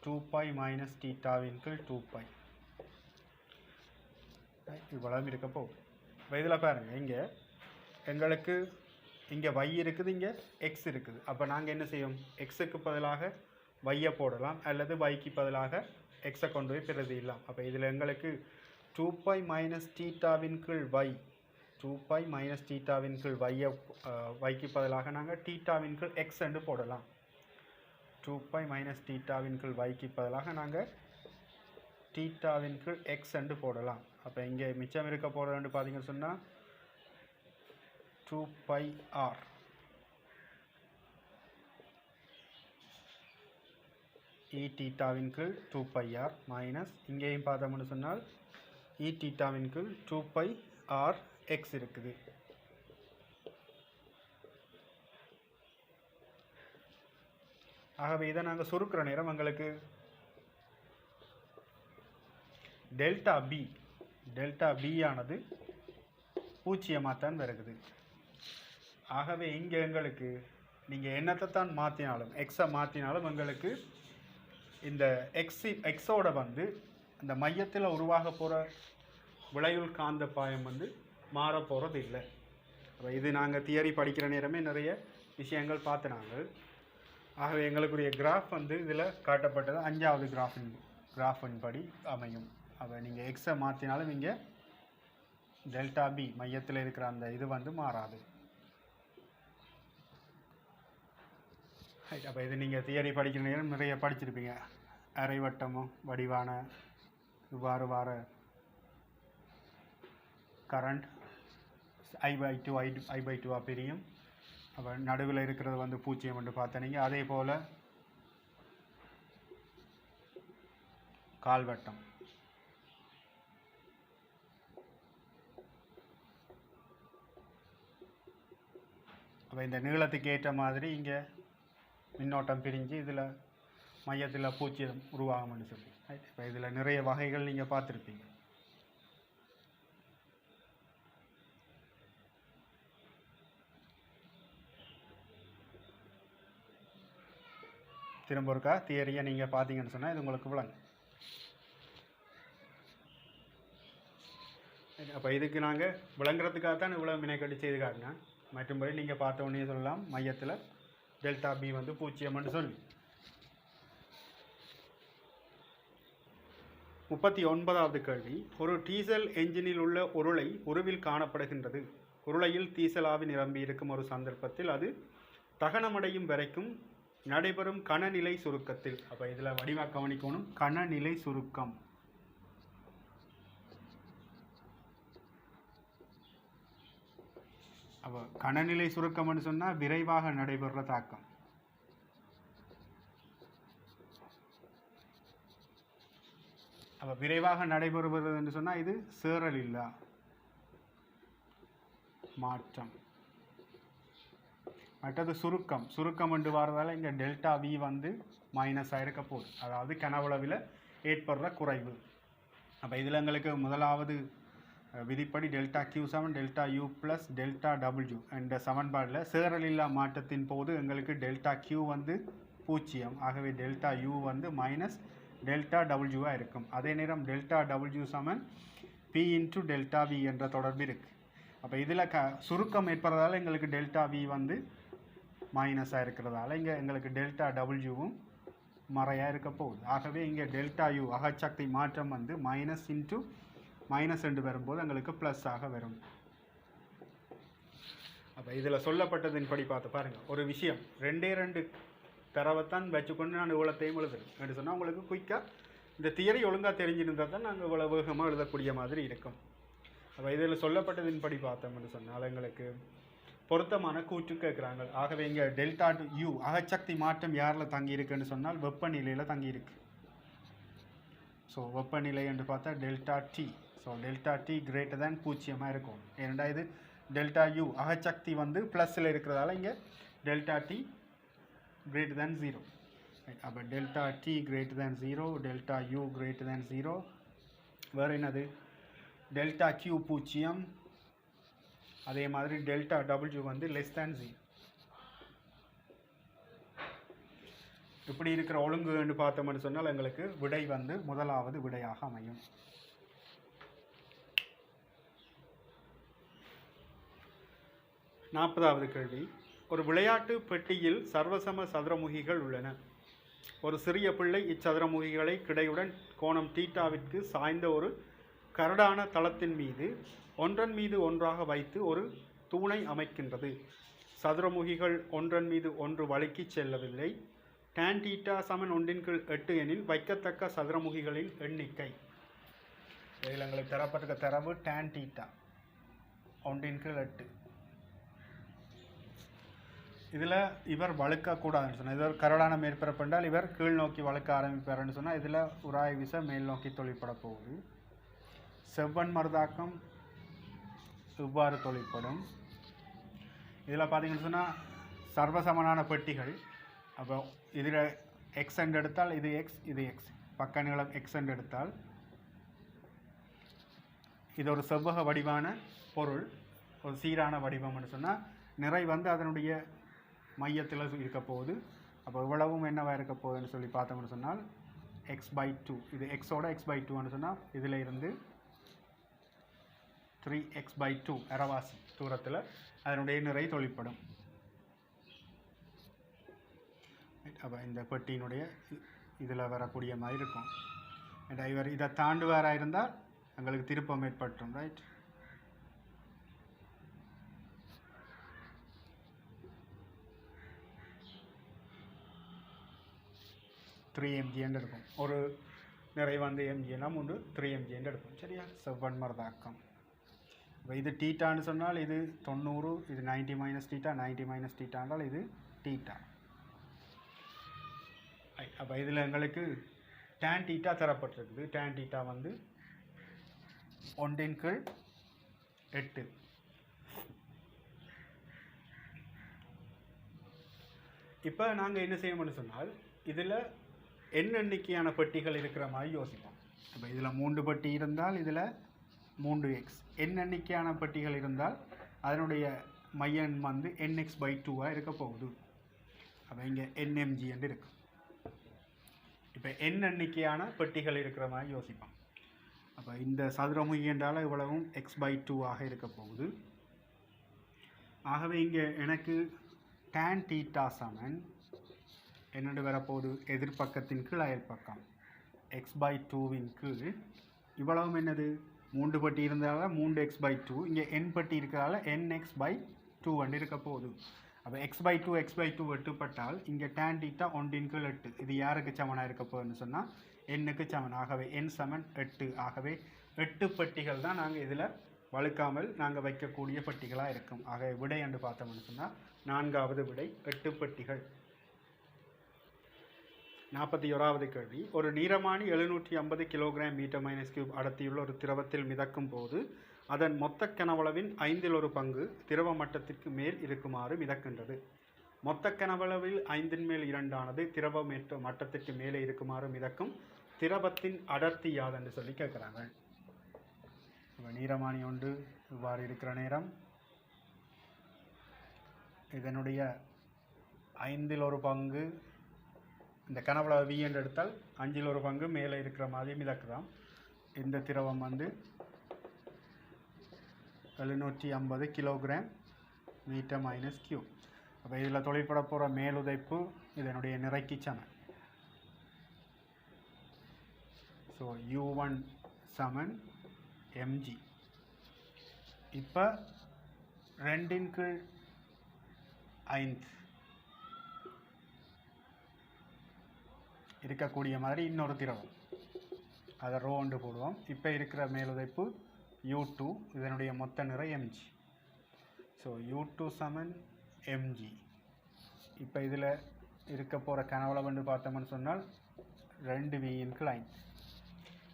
2π மைனஸ் டீட்டாவின் கீழ் 2π இவ்வளவு இருக்க போகுது. இப்போ இதில் பாருங்கள் இங்கே எங்களுக்கு இங்கே Y இருக்குது, இங்கே X இருக்குது. அப்போ நாங்கள் என்ன செய்வோம்? Xக்கு பதிலாக வையை போடலாம் அல்லது வைக்கு பதிலாக எக்ஸை கொண்டு போய் பிரதியிடலாம். அப்போ இதில் எங்களுக்கு 2π மைனஸ் தீட்டாவின் கீழ் வை 2π மைனஸ் தீட்டாவின் கீழ் வைக்கு பதிலாக நாங்கள் தீட்டாவின் கீழ் எக்ஸ் என்று போடலாம். 2π மைனஸ் தீட்டாவின் கீழ் வைக்கு பதிலாக நாங்கள் தீட்டாவின் கீழ் எக்ஸ் என்று போடலாம். அப்போ இங்கே மிச்சம் இருக்க போகிறதுன்னு பார்த்தீங்கன்னு சொன்னால் 2πr e தீட்டாவின் கீழ் 2πr மைனஸ் இங்கேயும் பார்த்தோம்னு சொன்னால் e தீட்டாவின் கீழ் 2πr x இருக்குது. ஆகவே இதை நாங்கள் சுருக்கிற நேரம் எங்களுக்கு டெல்டா பி ஆனது பூஜ்ஜியமாகத்தான் வருகிறது. ஆகவே இங்கே எங்களுக்கு நீங்கள் என்னத்தை தான் மாற்றினாலும் எக்ஸை மாற்றினாலும் எங்களுக்கு இந்த எக்ஸோட வந்து இந்த மையத்தில் உருவாக போகிற விளைவுள் காந்த பாயம் வந்து மாற போகிறது இல்லை. அப்போ இது நாங்கள் தியரி படிக்கிற நேரமே நிறைய விஷயங்கள் பார்த்துனாங்க. ஆகவே எங்களுக்குரிய கிராஃப் வந்து இதில் காட்டப்பட்டது 5வது கிராஃபின் படி அமையும். அப்போ நீங்கள் எக்ஸை மாற்றினாலும் இங்கே டெல்டா பி மையத்தில் இருக்கிற அந்த இது வந்து மாறாது. அப்போ இது நீங்கள் தியரி படிக்கிற நேரம் நிறைய படிச்சிருப்பீங்க. அரைவட்டமும் வடிவான இவ்வாறு வார கரண்ட் I/2 பிரியும். அப்போ நடுவில் இருக்கிறது வந்து பூஜ்ஜியம் என்று பார்த்தனீங்க. அதே போல் கால்வட்டம் அப்போ இந்த நீளத்துக்கு ஏற்ற மாதிரி இங்கே மின்னோட்டம் பிரிஞ்சு இதில் மையத்தில் பூஜ்ஜியம் உருவாகும்னு சொல்லி. இப்போ இதில் நிறைய வகைகள் நீங்கள் பார்த்துருப்பீங்க. திரும்ப ஒருக்கா தியரியை நீங்கள் பார்த்தீங்கன்னு சொன்னால் இது உங்களுக்கு விளங்கும். அப்போ இதுக்கு நாங்கள் விளங்குறதுக்காக தான் இவ்வளோ வினைக்கட்டி செய்து காட்டினேன். மற்றும்படி நீங்கள் பார்த்த உடனே சொல்லலாம் மையத்தில் டெல்டா பி வந்து பூஜ்ஜியம்னு சொல்லி. 39வது கேள்வி. ஒரு டீசல் என்ஜினில் உள்ள உருளை உருவில் காணப்படுகின்றது. உருளையில் டீசல் ஆவி நிரம்பி இருக்கும் ஒரு சந்தர்ப்பத்தில் அது தகனமடையும் வரைக்கும் நடைபெறும் கனநிலை சுருக்கத்தில். அப்போ இதில் வடிவாக கவனிக்கணும், கனநிலை சுருக்கம். அப்போ கனநிலை சுருக்கம்னு சொன்னால் விரைவாக நடைபெறுற தாக்கம். அப்போ விரைவாக நடைபெறுவதுன்னு சொன்னால் இது சேறல் இல்லா மாற்றம். மற்றது சுருக்கம் என்று வரதால் இங்கே டெல்டா வி வந்து மைனஸாக இருக்க போகுது. அதாவது கனவளவில் ஏற்படுற குறைவு. அப்போ இதில் எங்களுக்கு முதலாவது விதிப்படி delta Q7 delta U plus delta W என்ற சமன்பாடில் சேறலில்லா மாற்றத்தின் போது எங்களுக்கு டெல்டா Q வந்து 0. ஆகவே டெல்டா U வந்து மைனஸ் டெல்டா Wவாக இருக்கும். அதே நேரம் டெல்டா W சமன் P இன்ட்டு டெல்டா V என்ற தொடர்பு இருக்குது. அப்போ இதில் சுருக்கம் ஏற்படுறதால எங்களுக்கு டெல்டா V வந்து மைனஸாக இருக்கிறதால இங்கே எங்களுக்கு டெல்டா Wவும் மறையாக இருக்க போகுது. ஆகவே இங்கே டெல்டா U அகச்சக்தி மாற்றம் வந்து மைனஸ் இன்ட்டு மைனஸ் 2 வரும்போது எங்களுக்கு ப்ளஸ் ஆக வரும். அப்போ இதில் சொல்லப்பட்டதின் படி பார்த்து பாருங்கள். ஒரு விஷயம் 2 தரவைத்தான் வச்சுக்கொண்டு நான் இவ்வளோத்தையும் எழுதுறேன் என்று சொன்னால் உங்களுக்கு குயிக்காக இந்த தியரி ஒழுங்காக தெரிஞ்சிருந்தால் தான் நாங்கள் இவ்வளோ வேகமாக எழுதக்கூடிய மாதிரி இருக்கும். அப்போ இதில் சொல்லப்பட்டதின் படி பார்த்தோம்னு சொன்னால் எங்களுக்கு பொருத்தமான கூற்று கேட்குறாங்க. ஆகவே இங்கே டெல்டா U அகச்சக்தி மாற்றம் யாரில் தங்கி இருக்குன்னு சொன்னால் வெப்பநிலையில் தங்கியிருக்கு. ஸோ வெப்பநிலை என்று பார்த்தா delta T. So delta T greater than 0 இருக்கும். ஏன்னா இது டெல்டா U அகச்சக்தி வந்து ப்ளஸில் இருக்கிறதால இங்கே டெல்டா T கிரேட்டர் தேன் 0. அப்போ delta T greater than 0, delta U greater than 0. வேறு என்னது? Delta Q 0. அதே மாதிரி டெல்டா W வந்து லெஸ் தேன் 0. இப்படி இருக்கிற ஒழுங்குன்னு பார்த்தோம்னு சொன்னால் எங்களுக்கு விடை வந்து முதலாவது விடையாக அமையும். 40வது கேள்வி. ஒரு விளையாட்டு பெட்டியில் சர்வசம சதுரமுகிகள் உள்ளன. ஒரு சிறிய பிள்ளை இச்சதுரமுகிகளை கிடையுடன் கோணம் தீட்டாவிற்கு சாய்ந்த ஒரு கரடான தளத்தின் மீது ஒன்றன் மீது ஒன்றாக வைத்து ஒரு தூணை அமைக்கின்றது. சதுரமுகிகள் ஒன்றன் மீது ஒன்று வழுக்கிச் செல்லவில்லை. tan θ சமன் 1/8 எனில் வைக்கத்தக்க சதுரமுகிகளின் எண்ணிக்கை. இதில் எங்களுக்கு தரப்பட்டிருக்க தரவு tan θ 1/8. இதில் இவர் வழுக்கக்கூடாதுன்னு சொன்னால், இது ஒரு கரடான மேற்பரப்பு என்றால் இவர் கீழ் நோக்கி வழுக்க ஆரம்பிப்பார்னு சொன்னால் இதில் உராய் விசை மேல் நோக்கி தொழிற்பட போகுது. செவ்வன் மருதாக்கம் இவ்வாறு தொழிற்படும். இதில் பார்த்தீங்கன்னு சொன்னால் சர்வசமனான பெட்டிகள். அப்போ இதில் எக்ஸ் என்று எடுத்தால் இது எக்ஸ், இது எக்ஸ், பக்க நீளம் எக்ஸ் என்று எடுத்தால் இது ஒரு செவ்வக வடிவான பொருள், ஒரு சீரான வடிவம்னு சொன்னால் நிறை வந்து அதனுடைய மையத்தில் இருக்க போகுது. அப்போ இவ்வளவும் என்னவாக இருக்க போகுதுன்னு சொல்லி பார்த்தோம்னு சொன்னால் x/2, இது எக்ஸோட x/2ன்னு சொன்னால் இதில் இருந்து 3x/2 அரவாசி தூரத்தில் அதனுடைய நிறை தொழிற்படும். அப்போ இந்த பெட்டியினுடைய இதில் வரக்கூடிய மாதிரி இருக்கும். இவர் இதை தாண்டுவாராக இருந்தால் எங்களுக்கு திருப்பம் ஏற்பட்டும். ரைட், த்ரீ எம்ஜின்னு இருக்கும். ஒரு நிறை வந்து எம்ஜினா 3 3mg எடுக்கும். சரியா, செவ்வன் மருதாக்கம். இப்போ இது டீட்டான்னு சொன்னால் இது 90, இது 90 மைனஸ் டீட்டா, 90 மைனஸ் டீட்டா என்றால் இது டீட்டா. அப்போ இதில் எங்களுக்கு tan θ தரப்பட்டிருக்குது. tan θ வந்து 1/8. இப்போ நாங்கள் என்ன செய்யணும்னு சொன்னால் இதில் எண்ணிக்கையான பெட்டிகள் இருக்கிற மாதிரி யோசிப்போம். இப்போ இதில் 3 பெட்டி இருந்தால் இதில் 3x, எண்ணிக்கையான பெட்டிகள் இருந்தால் அதனுடைய மையம் வந்து nx/2 இருக்க போகுது. அப்போ இங்கே nmg என்று இருக்கு. இப்போ எண்ணிக்கையான பெட்டிகள் இருக்கிற மாதிரி யோசிப்போம். அப்போ இந்த சதுரமுகி என்றால் இவ்வளவும் x/2 இருக்க போகுது. ஆகவே இங்கே எனக்கு tan θ சமன் என்னென்று வரப்போகுது, எதிர்பக்கத்தின் கீழ் அயல் பக்கம் x/2 கீழ் இவ்வளவும் என்னது 3 பெட்டி இருந்தால 3x/2, இங்கே n பெட்டி இருக்கிறதால nx/2 வந்து இருக்க போகுது. அப்போ x/2 வெட்டுப்பட்டால் இங்கே tan θ 1/8. இது யாருக்கு சமனாக இருக்க போகுதுன்னு சொன்னால் n-க்கு சமன். ஆகவே n சமன் 8. ஆகவே 8 பெட்டிகள் தான் நாங்கள் இதில் வழுக்காமல் நாங்கள் வைக்கக்கூடிய பெட்டிகளாக இருக்கும். ஆகவே விடை என்று பார்த்தோம்னு சொன்னால் 4வது விடை 8 பெட்டிகள். 41வது கேள்வி. ஒரு நீரமானி 750 கிலோகிராம் m/m³ அடர்த்தியுள்ள ஒரு திரவத்தில் மிதக்கும் போது அதன் மொத்த கனவளவின் 1/5 திரவ மட்டத்திற்கு மேல் இருக்குமாறு மிதக்கின்றது. மொத்த கனவளவில் 5/2 திரவ மட்டத்திற்கு மேலே இருக்குமாறு மிதக்கும் திரவத்தின் அடர்த்தி யாது என்று சொல்லி கேட்குறாங்க. இப்போ நீரமானி ஒன்று இவ்வாறு இருக்கிற நேரம் இதனுடைய 5/1 இந்த கனவளவு v என்று எடுத்தால் 5/1 மேலே இருக்கிற மாதிரி மிதக்குதான். இந்த திரவம் வந்து 750 கிலோகிராம் m/m³. அப்போ இதில் தொழிற்பட போகிற மேலுதைப்பு இதனுடைய நிறைக்கு சமன். ஸோ u1 சமன் mg. இப்போ 2/5 இருக்கக்கூடிய மாதிரி இன்னொரு திரவம், அதை ரோ ஒன்று போடுவோம். இப்போ இருக்கிற மேலுதைப்பு u2, இதனுடைய மொத்த நிறை mg. ஸோ u2 சமன் mg. இப்போ இதில் இருக்க போகிற கனவளவுன்னு பார்த்தோம்னு சொன்னால் 2v/5.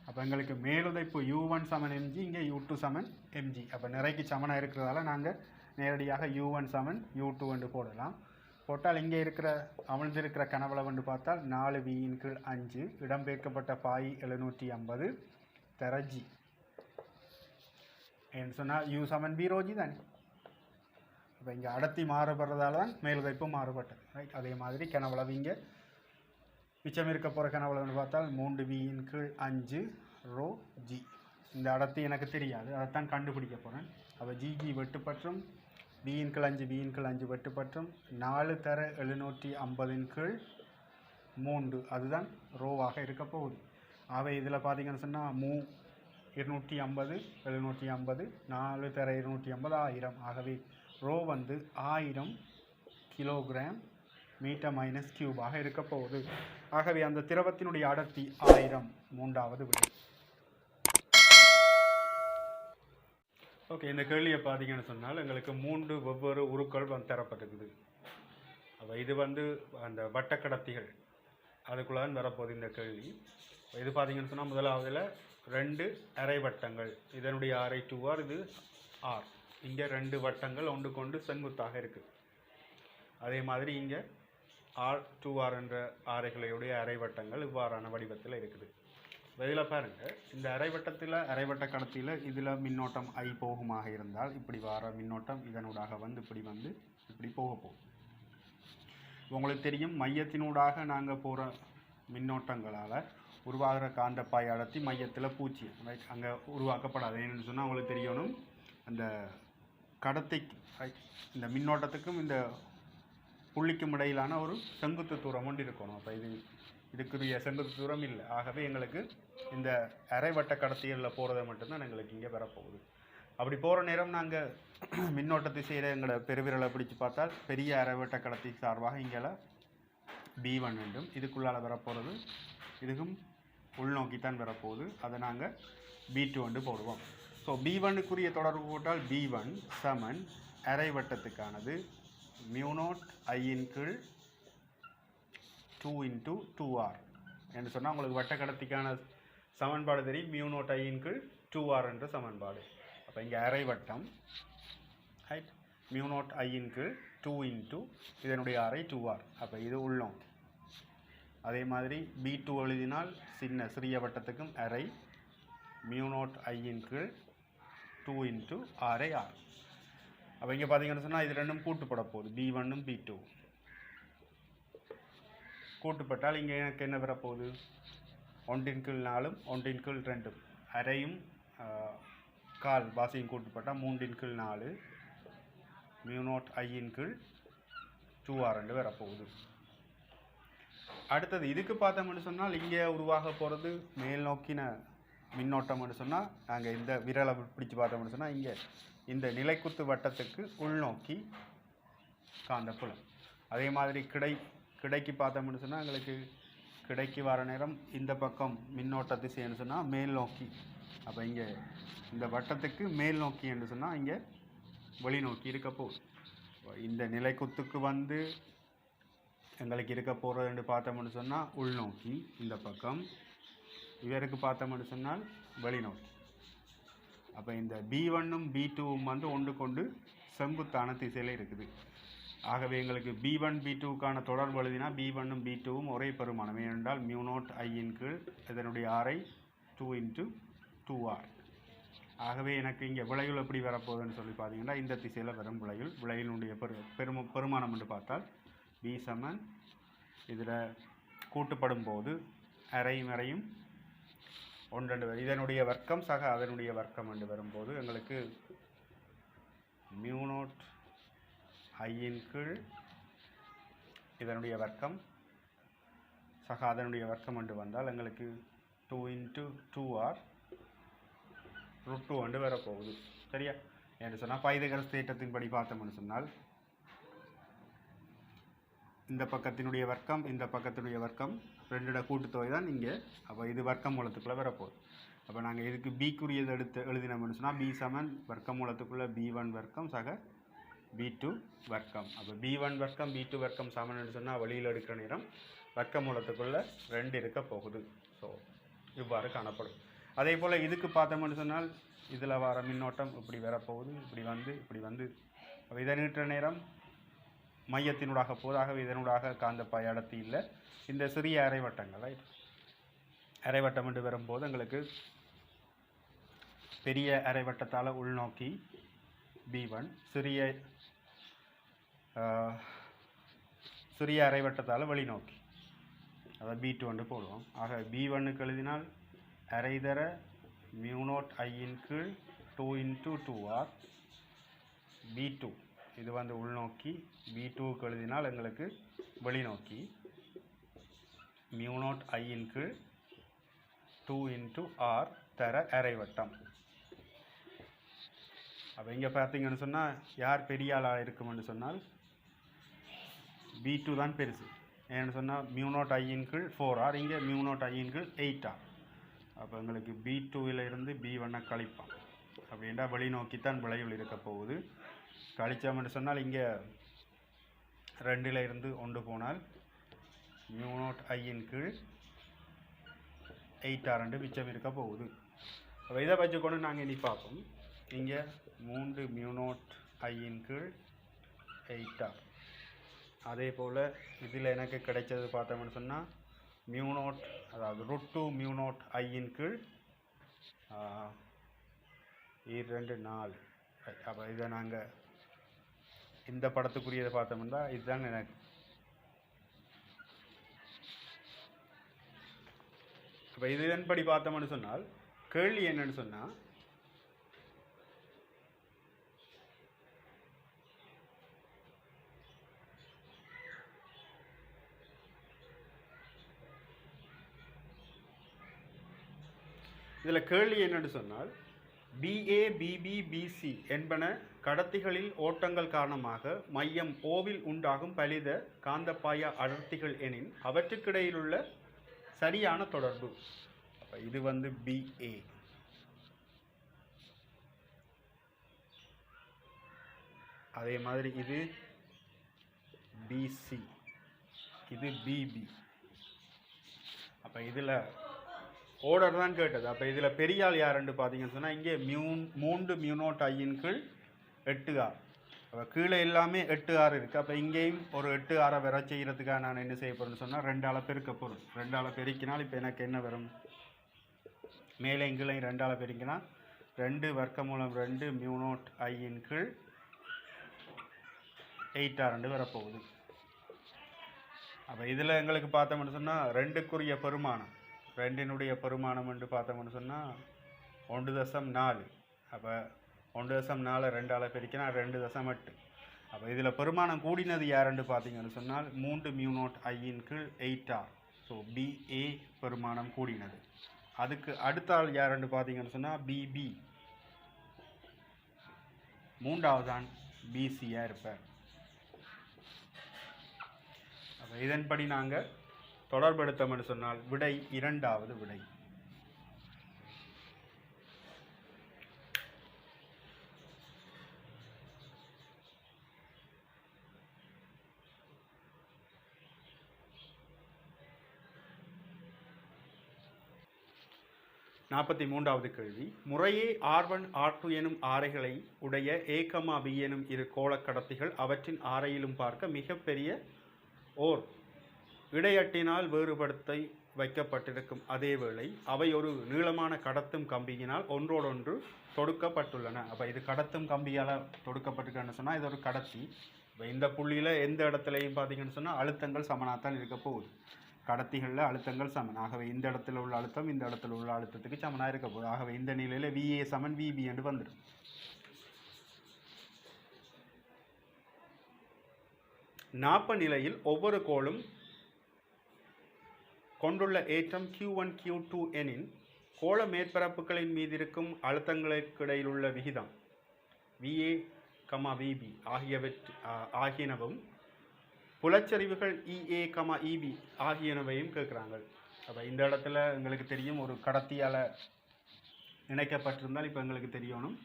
அப்போ எங்களுக்கு மேலுதைப்பு u1 சமன் mg, இங்கே u2 சமன் mg. அப்போ நிறைக்கு சமனாக இருக்கிறதால நாங்கள் நேரடியாக u1 சமன் u2 என்று போடலாம். போட்டால் இங்கே இருக்கிற அமிழ்ந்திருக்கிற கனவளவுன்னு பார்த்தால் 4v/5. இடம்பெயர்க்கப்பட்ட பாய் 750 தர g என்று சொன்னால் u சமன் b ρg தானே. இப்போ இங்கே அடர்த்தி மாறுபடுறதால தான் மேலுதைப்பு மாறுபட்டது. ரைட், அதே மாதிரி கனவளவு இங்கே மிச்சம் இருக்க போகிற கனவளவுன்னு பார்த்தால் 3v/5 ρg. இந்த அடர்த்தி எனக்கு தெரியாது, அதைத்தான் கண்டுபிடிக்க போகிறேன். அப்போ gg வெட்டுப்பற்றும் v/5 v/5 வெட்டுப்பற்றும் 4 தர 750 3 அதுதான் ரோவாக இருக்க போகுது. ஆகவே இதில் பார்த்தீங்கன்னு சொன்னால் 250 750 4 தர 250 1000. ஆகவே ரோ வந்து 1000 கிலோகிராம் மீட்டர் மைனஸ் கியூபாக இருக்க போகுது. ஆகவே அந்த திரவத்தினுடைய அடர்த்தி 1000 மூன்றாவது விடை. ஓகே, இந்த கேள்வியை பார்த்தீங்கன்னு சொன்னால் எங்களுக்கு 3 வெவ்வேறு உருக்கள் தரப்பட்டிருக்குது. அப்போ இது வந்து அந்த வட்டக்கடத்திகள் அதுக்குள்ள தான் வரப்போகுது இந்த கேள்வி. இது பார்த்தீங்கன்னு சொன்னால் முதலாவதில் 2 அரை வட்டங்கள், இதனுடைய ஆரை 2R, இது R. இங்கே 2 வட்டங்கள் ஒன்று கொண்டு செங்குத்தாக இருக்குது. அதே மாதிரி இங்கே R2R என்ற ஆரைகளுடைய அரை வட்டங்கள் இவ்வாறான வடிவத்தில் இருக்குது. இதில் பாருங்கள், இந்த அரைவட்ட கடத்தியில் இதில் மின்னோட்டம் I போகுமாக இருந்தால் இப்படி வர மின்னோட்டம் இதனூடாக வந்து இப்படி போக போகும். உங்களுக்கு தெரியும், மையத்தினூடாக நாங்கள் போகிற மின்னோட்டங்களால் உருவாகிற காந்தப்பாய் அடர்த்தி மையத்தில் பூச்சி அங்கே உருவாக்கப்படாது. ஏன்னு சொன்னால் உங்களுக்கு தெரியணும், அந்த கடத்திக்கு இந்த மின்னோட்டத்துக்கும் இந்த புள்ளிக்கும் இடையிலான ஒரு செங்குத்து தூரம் ஒன்று இருக்கணும். அப்போ இதுக்குரிய செங்குத்து தூரம் இல்லை. ஆகவே எங்களுக்கு இந்த அரைவட்ட கடத்திகளில் போகிறத மட்டும்தான் எங்களுக்கு இங்கே வரப்போகுது. அப்படி போகிற நேரம் நாங்கள் மின்னோட்டத்தை செய்கிற எங்களோட பெருவிரலை பிடிச்சி பார்த்தால் பெரிய அரைவட்ட கடத்தி சார்பாக இங்கே B1 வேண்டும். இதுக்குள்ளால் வரப்போகிறது இதுக்கும் உள்நோக்கித்தான் வரப்போகுது. அதை நாங்கள் B2 வந்து போடுவோம். ஸோ B1க்குரிய தொடர்பு போட்டால் B1 சமன் அரைவட்டத்துக்கானது μ0I/2 × 2R என்று சொன்னால் உங்களுக்கு வட்டக்கடத்திக்கான சமன்பாடு தெரியும், μ0I/2R என்ற சமன்பாடு. அப்போ இங்கே அரைவட்டம் ரைட், μ0I/2 × இதனுடைய அரை 2R. அப்போ இது உள்நோக்கி. அதே மாதிரி B2 எழுதினால் சிறிய வட்டத்துக்கும் அரை μ0I/2 × R/R. அப்போ இங்கே பார்த்தீங்கன்னு சொன்னால் இது ரெண்டும் கூட்டுப்பட போகுது, B1ம் B2 கூட்டுப்பட்டால் இங்கே எனக்கு என்ன வரப்போகுது, 1/4 1/2 அரையும் கால் வாசியும் கூட்டுப்பட்டால் 3/4 μ0I/2R என்று வரப்போகுது. அடுத்தது இதுக்கு பார்த்தோம்னு சொன்னால் இங்கே உருவாக போகிறது மேல் நோக்கின மின்னோட்டம்னு சொன்னால் நாங்கள் இந்த விரலை பிடிச்சி பார்த்தோம்னு சொன்னால் இங்கே இந்த நிலைக்குத்து வட்டத்துக்கு உள்நோக்கி காந்தப்புலம். அதே மாதிரி கிடைக்கு பார்த்தோம்னு சொன்னால் எங்களுக்கு கிடைக்கு வர நேரம் இந்த பக்கம் மின்னோட்ட திசைன்னு சொன்னால் மேல் நோக்கி. அப்போ இங்கே இந்த வட்டத்துக்கு மேல் நோக்கி என்று சொன்னால் இங்கே வெளிநோக்கி இருக்க போகுது. இந்த நிலைக்குத்துக்கு வந்து எங்களுக்கு இருக்க போகிறதுன்னு பார்த்தோம்னு சொன்னால் உள்நோக்கி இந்த பக்கம், இவருக்கு பார்த்தோம்னு சொன்னால் வெளிநோக்கி. அப்போ இந்த B1ம் B2ம் வந்து ஒன்று கொண்டு செங்குத்தான திசையில் இருக்குது. ஆகவே எங்களுக்கு B1 B2க்கான தொடர்பு எழுதினா B1ம் B2ம் ஒரே பெருமானம். ஏனென்றால் μ0I/2 இதனுடைய ஆரை 2 × 2R. ஆகவே எனக்கு இங்கே விளைவுகள் எப்படி வரப்போகுதுன்னு சொல்லி பார்த்தீங்கன்னா இந்த திசையில் வரும் விளைவினுடைய பெருமானம் என்று பார்த்தால் B சமன் இதில் கூட்டுப்படும் போது அரையும் 1 இதனுடைய வர்க்கம் சக அதனுடைய வர்க்கம் என்று வரும்போது எங்களுக்கு μ0I/2 இதனுடைய வர்க்கம் சக அதனுடைய வர்க்கம் என்று வந்தால் எங்களுக்கு 2 × 2R √2 என்று வரப்போகுது. சரியா? என்று சொன்னால் பைதகரஸ் தேற்றத்தின்படி பார்த்தோம்னு சொன்னால் இந்த பக்கத்தினுடைய வர்க்கம் இந்த பக்கத்தினுடைய வர்க்கம் ரெண்டோட கூட்டுத்தொகை தான் இங்கே. அப்போ இது வர்க்க மூலத்துக்குள்ளே வரப்போகுது. அப்போ நாங்கள் இதுக்கு B-க்குரியதை எழுதினோம்னு சொன்னால் B சமன் வர்க்க மூலத்துக்குள்ளே B1 வர்க்கம் சக B2 வர்க்கம். அப்போ B1 வர்க்கம் B2 வர்க்கம் சமன்னு சொன்னால் வெளியில் எடுக்கிற நேரம் வர்க்க மூலத்துக்குள்ளே 2 இருக்க போகுது. ஸோ இவ்வாறு காணப்படும். அதே போல் இதுக்கு பார்த்தோம்னு சொன்னால் இதில் வர மின்னோட்டம் இப்படி வரப்போகுது, இப்படி வந்து அப்போ இதை நீட்டுற நேரம் மையத்தினூடாக போதாக இதனூடாக காந்தப்பாய் அடர்த்தி இல்லை. இந்த சிறிய அரைவட்டங்கள் ரைட், அரைவட்டம் என்று வரும்போது எங்களுக்கு பெரிய அரைவட்டத்தால் உள்நோக்கி B1, சிறிய அரைவட்டத்தால் வெளிநோக்கி அதாவது B2 என்று போடுவோம். ஆக B1க்கு எழுதினால் அரை தர μ0I/2 × 2R. B2 இது வந்து உள்நோக்கி, B2க்கு எழுதினால் எங்களுக்கு வெளிநோக்கி. மியூ நாட் ஐயின் கீழ் 2 இன்ட்டு ஆர் தர அரைவட்டம். அப்போ இங்கே பார்த்தீங்கன்னு சொன்னால் யார் பெரிய ஆளாக இருக்குமென்னு சொன்னால் B2 தான் பெருசு. ஏன்னு சொன்னால் மியூ நாட் ஐயின் கீழ் 4R, இங்கே மியூ நாட் ஐயின் கீழ் 8R. அப்போ எங்களுக்கு B2 இருந்து B1 கழிப்பான். அப்படின்னா வெளிநோக்கித்தான் விளைவில் இருக்க போகுது. கழிச்சோம்னு சொன்னால் இங்கே 2 இருந்து 1 போனால் மியூ நாட் ஐயின் கீழ் 8R மிச்சம் இருக்க போகுது. அப்போ இதை வச்சுக்கொண்டு நாங்கள் இனி பார்ப்போம். இங்கே 3 மியூ நாட் ஐயின் கீழ் 8R. அதே போல் இதில் எனக்கு கிடைச்சது பார்த்தோம்னு சொன்னால் மியூ நாட், அதாவது √2 மியூ நாட் ஐயின் கீழ் 2 4. அப்போ இதை நாங்கள் இந்த படத்துக்குரியதை பார்த்தோம்னா இதுதான் எனக்கு. இப்போ இதன்படி பார்த்தோம்னு சொன்னால் கேள்வி என்னன்னு சொன்னால் இதில் கேள்வி என்னன்னு சொன்னால் BA BB BC என்பன கடத்திகளில் ஓட்டங்கள் காரணமாக மையம் ஓவில் உண்டாகும் பலித காந்தப்பாய அடர்த்திகள் எனின் அவற்றுக்கிடையிலுள்ள சரியான தொடர்பு. இது வந்து BA. அதே மாதிரி இது BC, இது BB. அப்போ இதில் ஓர்டர் தான் கேட்டது. அப்போ இதில் பெரிய ஆள் யாருன்னு பார்த்தீங்கன்னு சொன்னால் இங்கே 3 மியூ நாட் ஐயின் கீழ் 8R. அப்போ கீழே எல்லாமே 8R இருக்குது. அப்போ இங்கேயும் ஒரு 8R வர செய்கிறதுக்காக நான் என்ன செய்ய போகிறேன்னு சொன்னால் 2ஆல் பெருக்க போகிறேன். 2ஆல் பெருக்கினால் இப்போ எனக்கு என்ன வரும்? மேலே கீழே 2ஆல் பெருக்கினா 2 வர்க்கமூலம் 2 மியூ நாட் ஐயின் கீழ் 8R வரப்போகுது. அப்போ இதில் எங்களுக்கு பார்த்தோம்னு சொன்னால் 2க்குரிய பெருமானம், 2னுடைய பெருமானம் என்று பார்த்தோம்னு சொன்னால் 1.4. அப்போ 1.4 2ஆல் பெருக்கினா 2.8. அப்போ இதில் பெருமானம் கூடினது யாருன்னு பார்த்தீங்கன்னு சொன்னால் 3 மியூ நாட் ஐயின் கீழ் 8R. ஸோ BA பெருமானம் கூடினது. அதுக்கு அடுத்த ஆள் யாருன்னு பார்த்தீங்கன்னு சொன்னால் BB. 3வது தான் BCயாக இருப்பார். அப்போ இதன்படி நாங்கள் தொடர்படுத்தோம்னு சொன்னால் விடை 2வது விடை. நாற்பத்தி 3வது கேள்வி. முறையே R1 R2 எனும் ஆரைகளை உடைய A, B எனும் இரு கோளக்கடத்திகள் அவற்றின் ஆரையிலும் பார்க்க மிகப்பெரிய ஓர் இடையட்டினால் வேறுபடுத்தி வைக்கப்பட்டிருக்கும். அதேவேளை அவை ஒரு நீளமான கடத்தும் கம்பியினால் ஒன்றோடொன்று தொடுக்கப்பட்டுள்ளன. அப்போ இது கடத்தும் கம்பியால் தொடுக்கப்பட்டிருக்குன்னு சொன்னால் இது ஒரு கடத்தி. இப்போ இந்த புள்ளியில் எந்த இடத்துலையும் பார்த்தீங்கன்னு சொன்னால் அழுத்தங்கள் சமனாகத்தான் இருக்க போகுது. கடத்திகளில் அழுத்தங்கள் சமன். ஆகவே இந்த இடத்துல உள்ள அழுத்தம் இந்த இடத்துல உள்ள அழுத்தத்துக்கு சமனாக இருக்க போகுது. ஆகவே இந்த நிலையில் VA சமன் VB என்று வந்துடும். நாப்ப நிலையில் ஒவ்வொரு கோளும் கொண்டுள்ள ஏற்றம் Q1 Q2 எனின் கோள மேற்பரப்புகளின் மீது இருக்கும் அழுத்தங்களுக்கிடையிலுள்ள விகிதம் VA, VB ஆகியனவும் புலச்சரிவுகள் EA, EB ஆகியனவையும் கேட்குறாங்க. அப்போ இந்த இடத்துல எங்களுக்கு தெரியும் ஒரு கடத்தியால் இணைக்கப்பட்டிருந்தால் இப்போ எங்களுக்கு தெரியணும்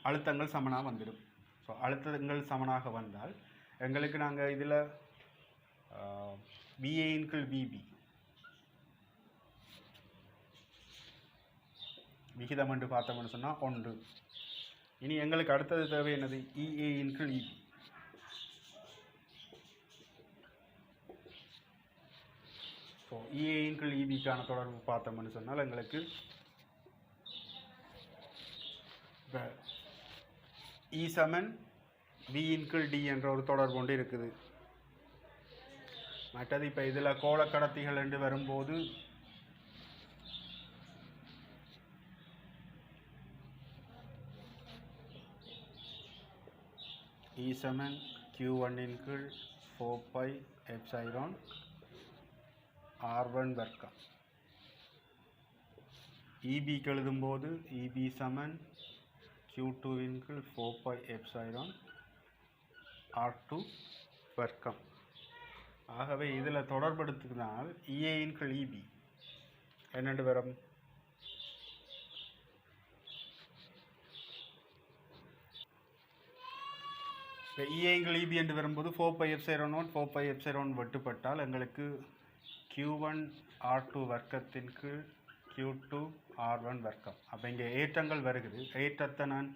அழுத்தங்கள் சமனாக வந்துடும். ஸோ அழுத்தங்கள் சமனாக வந்தால் எங்களுக்கு நாங்கள் இதில் VA × VB விகிதம் என்று பார்த்தோம்னு சொன்னால் 1. இனி எங்களுக்கு அடுத்தது தேவை என்னது? EA × EB. ஸோ EA × EBக்கான தொடர்பு பார்த்தோம்னு சொன்னால் எங்களுக்கு இப்போ E சமன் V × D என்ற ஒரு தொடர்பு கொண்டு இருக்குது. மற்றது இப்போ இதில் கோளக்கடத்திகள் என்று வரும்போது E சமன் Q1 × 4πε R1 வர்க்கம். EBக்கு எழுதும்போது EB சமன் Q2 இன் கீழ் 4 பை எப்சிலான் R2 வர்க்கம். ஆகவே இதில் தொடர்படுத்தினால் EA இன் கீழ் EB என்னென்று வரும்? EA இன் கீழ் EB என்று வரும்போது 4 பை எப்சிலான் 4 பை எப்சிலான் வெட்டுப்பட்டால் எங்களுக்கு Q1 R2 வர்க்கத்தின் கீழ் Q2 R1 வர்க்கம். அப்போ இங்கே ஏற்றங்கள் வருகிறது. ஏற்றத்தை நான்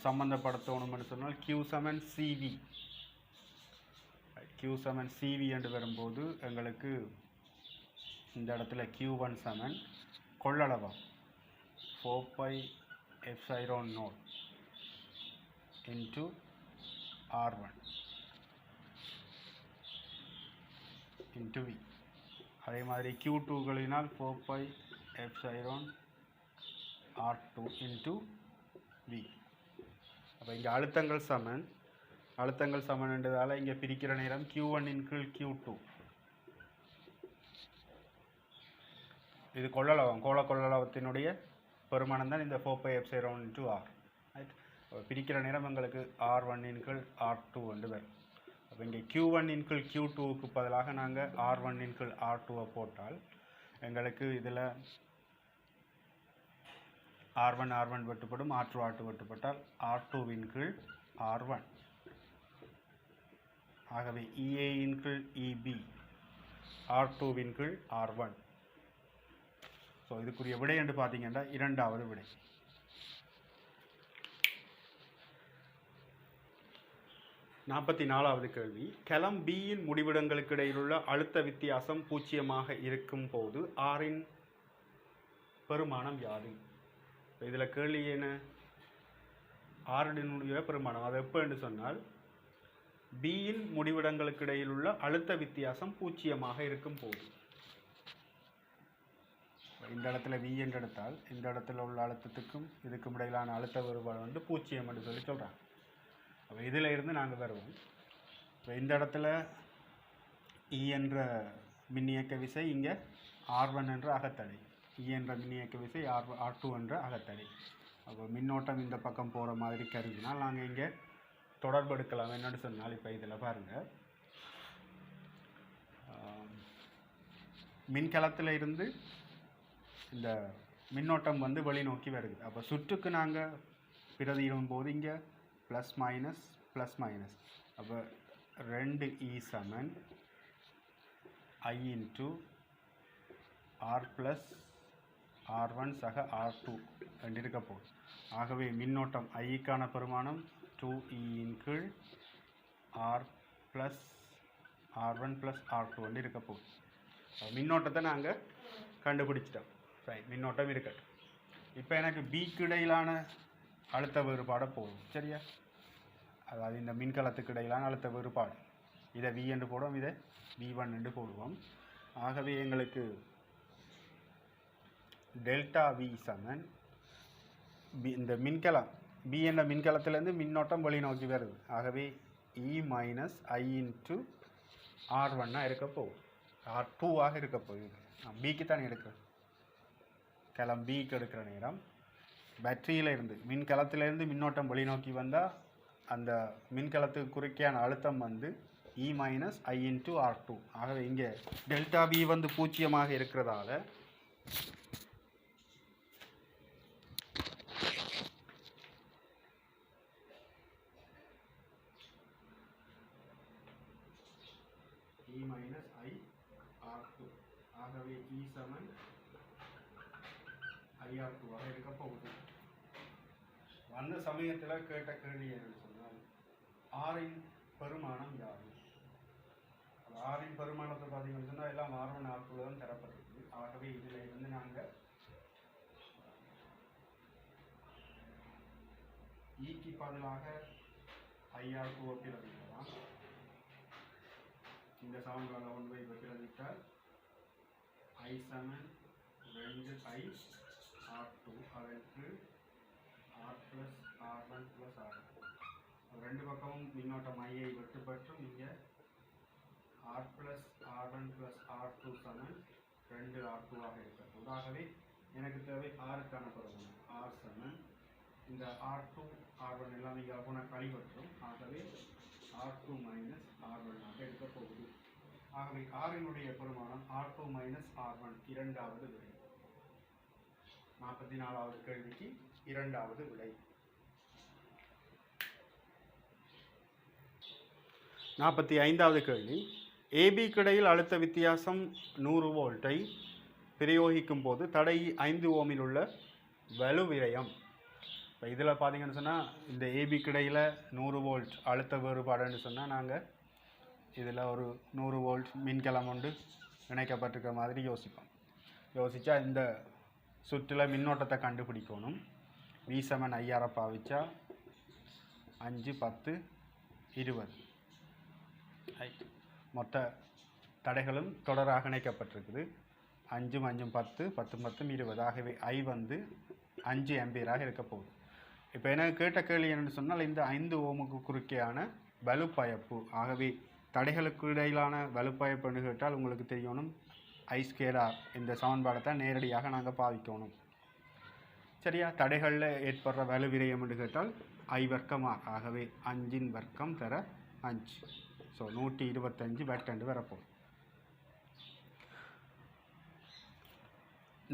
சம்பந்தப்படுத்தணும்னு சொன்னால் Q சமன் CV. Q சமன் CV என்று வரும்போது எங்களுக்கு இந்த இடத்துல Q1 சமன் கொள்ளளவம் 4 pi epsilon 0 into R1 into V. அதே மாதிரி Q2களினால் 4 pi epsilon R2 into V. அப்போ இங்கே அழுத்தங்கள் சமன் என்றதால் இங்கே பிரிக்கிற நேரம் Q1 இன் கீழ் Q2. இது கொள்ளளவத்தினுடைய பெருமானம் தான் இந்த 4 pi epsilon into R. Right. பிரிக்கிற நேரம் எங்களுக்கு R1 இன் கீழ் R2 என்று வரும். அப்போ இங்கே Q1 இன் கீழ் Q2க்கு பதிலாக நாங்கள் R1 இன் கீழ் R2 போட்டால் எங்களுக்கு இதில் R1 வெட்டுப்படும், R2 வெட்டுப்பட்டால் R2 இன் கீழ் R1. ஆகவே EA இன் கீழ் EB R2 இன் கீழ் R1. ஸோ இதுக்குரிய விடை என்று பார்த்தீங்கன்னா இரண்டாவது விடை. நாற்பத்தி நாலாவது கேள்வி. கலம் பியின் முடிவிடங்களுக்கு இடையிலுள்ள அழுத்த வித்தியாசம் 0 இருக்கும் போது ஆரின் பெருமானம் யாது? இதில் கேள்வி என்ன? ஆரினுடைய பெருமானம் அது எப்போ என்று சொன்னால் பியின் முடிவிடங்களுக்கு இடையிலுள்ள அழுத்த வித்தியாசம் 0 இருக்கும் போது. இந்த இடத்துல V என்று எடுத்தால் இந்த இடத்துல உள்ள அழுத்தத்துக்கும் இதுக்கும் இடையிலான அழுத்த வேறுபாடு 0 என்று சொல்லி சொல்கிறாங்க. அப்போ இதில் இருந்து நாங்கள் வருவோம். இப்போ இந்த இடத்துல E என்ற மின்னியக்க விசை, இங்கே R1 என்ற அகத்தடை. E என்ற மின்னியக்க விசை, R2 என்ற அகத்தடை. அப்போ மின்னோட்டம் இந்த பக்கம் போகிற மாதிரி கருதினால் நாங்கள் இங்கே தொடர்பு எடுக்கலாம். என்னென்னு சொன்னால் இப்போ இதில் பாருங்கள், மின்கலத்தில் இருந்து இந்த மின்னோட்டம் வெளி நோக்கி வருது. அப்போ சுற்றுக்கு நாங்கள் பிரதியிடும் போது இங்கே ப்ளஸ் மைனஸ். அப்போ 2E சமன் I into R plus R1 சக R2 என்று இருக்க போகுது. ஆகவே மின்னோட்டம் ஐக்கான பெருமானம் 2E இன் கீழ் R plus R1 plus R2 என்று இருக்க போகுது. மின்னோட்டத்தை நாங்கள் கண்டுபிடிச்சிட்டோம். ரைட், மின்னோட்டம் இருக்கட்டும். இப்போ எனக்கு பிக்கு இடையிலான அழுத்த வேறுபாடை போடும். சரியா? அதாவது இந்த மின்கலத்துக்கு இடையிலான அழுத்த வேறுபாடு, இதை V என்று போடுவோம், இதை V1 என்று போடுவோம். ஆகவே எங்களுக்கு டெல்டா V சமன் இந்த மின்கலம் B என்ற மின்கலத்திலேருந்து மின்னோட்டம் வெளி நோக்கி வருது. ஆகவே E minus I into R1 இருக்க போகுது, R2 இருக்க போகுது. பிக்கு தான் எடுக்கிறோம். கலம் பிக்கு எடுக்கிற நேரம் பேட்டரியில் இருந்து மின்கலத்திலிருந்து மின்னோட்டம் வெளிநோக்கி வந்தால் அந்த மின்கலத்துக்கு குறுக்கியான அழுத்தம் E minus I into R2. ஆகவே இங்கே டெல்டா B 0 இருக்கிறதால E மைனஸ் I R2. ஆகவே E சமன் IR2 இருக்க போகுது. அந்த சமயத்தில் கேட்ட கேள்வி என்னன்னு சொன்னால் ஆரின் பெருமானம் யாது? ஆரின் பெருமானத்தை பார்த்தீங்கன்னு சொன்னால் எல்லாம் R1 R2 தான் தரப்பட்டிருக்கு. ஆகவே இதில் இருந்து நாங்கள் ஈக்கு பதிலாக IR2 பிரதிக்கலாம். இந்த சமன்பாடு 1 பிரதித்தால் I சமன் 2I R2 அதற்கு R plus R1 plus R2. ரெண்டு பக்கமும் மின்னோட்டம் ஐயை வெட்டுப்பட்டும் இங்கே R plus R1 plus R2 சமன் 2R2 ஆக இருக்கிறது. ஆகவே எனக்கு தேவை ஆறுக்கான பருமன் R சமன் இந்த R2 R1 எல்லாம் இங்கே போனால் கழிவற்றும். ஆகவே R2 மைனஸ் R1 ஆக இருக்க போகுது. ஆகவே ஆறினுடைய பெருமானம் R2 மைனஸ் R1 இரண்டாவது விடை. 44வது கேள்விக்கு இரண்டாவது விடை. 45வது கேள்வி. ஏபிக்கு இடையில் அழுத்த வித்தியாசம் 100 வோல்ட்டை பிரயோகிக்கும் போது தடை 5 ஓமில் உள்ள வலு விரயம். இப்போ இதில் பார்த்தீங்கன்னு சொன்னால் இந்த ஏபிக்கு இடையில் 100 வோல்ட் அழுத்த வேறுபாடுன்னு சொன்னால் நாங்கள் இதில் ஒரு 100 வோல்ட் மின்கலம் ஒன்று இணைக்கப்பட்டிருக்க மாதிரி யோசிப்போம். யோசித்தா இந்த சுற்றில் மின்னோட்டத்தை கண்டுபிடிக்கணும். V7 IR பாவிச்சா 5 10 20 மொத்த தடைகளும் தொடராக இணைக்கப்பட்டிருக்குது. 5 5 10 10 10 20. ஆகவே I வந்து 5 ஆம்பியராக இருக்க போகுது. இப்போ எனக்கு கேட்ட கேள்வி என்னென்னு சொன்னால் இந்த 5 ஓமுக்கு குறுக்கேயான வலுப்பயப்பு. ஆகவே தடைகளுக்கு இடையிலான வலுப்பயப்புன்னு கேட்டால் உங்களுக்கு தெரியணும் I²R இந்த சமன்பாடை தான் நேரடியாக நாங்கள் பாவிக்கணும். சரியா? தடைகளில் ஏற்படுற வலு விரயம் என்று கேட்டால் I வர்க்கம் R. ஆகவே 5 வர்க்கம் தர 5. ஸோ 125 வாட் வரப்போம்.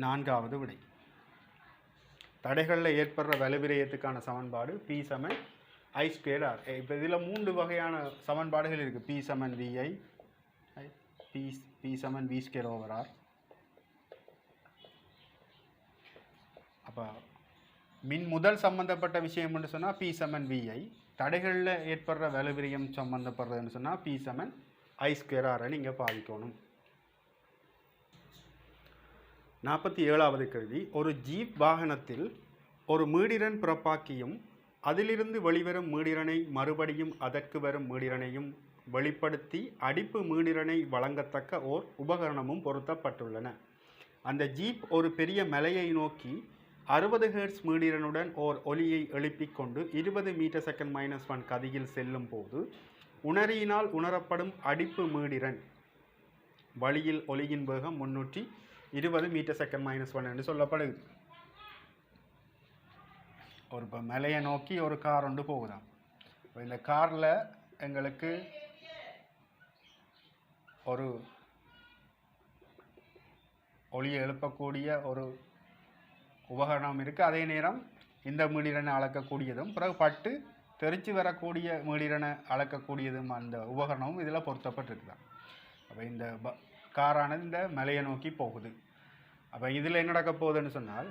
4வது விடை. தடைகளில் ஏற்படுற வலு விரயத்துக்கான சமன்பாடு P சமன் I²R. இப்போ இதில் 3 வகையான சமன்பாடுகள் இருக்குது. P சமன் VI, P சமன் V²/R. அப்போ முதல் சம்பந்தப்பட்ட விஷயம் என்று சொன்னால் P சமன் VI. தடைகளில் ஏற்படுற வலு விரயம் சம்பந்தப்படுறதுன்னு சொன்னால் P சமன் I²R இங்கே பாவிக்கணும். 47வது கேள்வி. ஒரு ஜீப் வாகனத்தில் ஒரு மீடிரன் பிறப்பாக்கியும் அதிலிருந்து வெளிவரும் மீடிரனை மறுபடியும் அதற்கு வரும் மீடிரனையும் வெளிப்படுத்தி அடிப்பு மீடிரனை வழங்கத்தக்க ஓர் உபகரணமும் பொருத்தப்பட்டுள்ளன. அந்த ஜீப் ஒரு பெரிய மலையை நோக்கி 60 ஹெர்ட்ஸ் மீடிரனுடன் ஓர் ஒலியை எழுப்பிக் கொண்டு 20 m/s-1 கதியில் செல்லும் போது உணரியினால் உணரப்படும் அடிப்பு மீடிரன் வழியில் ஒலியின் வேகம் 320 m/s-1 என்று சொல்லப்படுது. ஒரு இப்போ மலையை நோக்கி ஒரு கார் ஒன்று போகுதாம். இப்போ இந்த காரில் எங்களுக்கு ஒரு ஒலியை எழுப்பக்கூடிய ஒரு உபகரணம் இருக்குது. அதே நேரம் இந்த மீடிரனை அளக்கக்கூடியதும் பிறகு பட்டு தெரிச்சு வரக்கூடிய மீடிரனை அளக்கக்கூடியதும் அந்த உபகரணமும் இதில் பொருத்தப்பட்டிருக்குதான். அப்போ இந்த காரானது இந்த மலையை நோக்கி போகுது. அப்போ இதில் என்ன நடக்க போகுதுன்னு சொன்னால்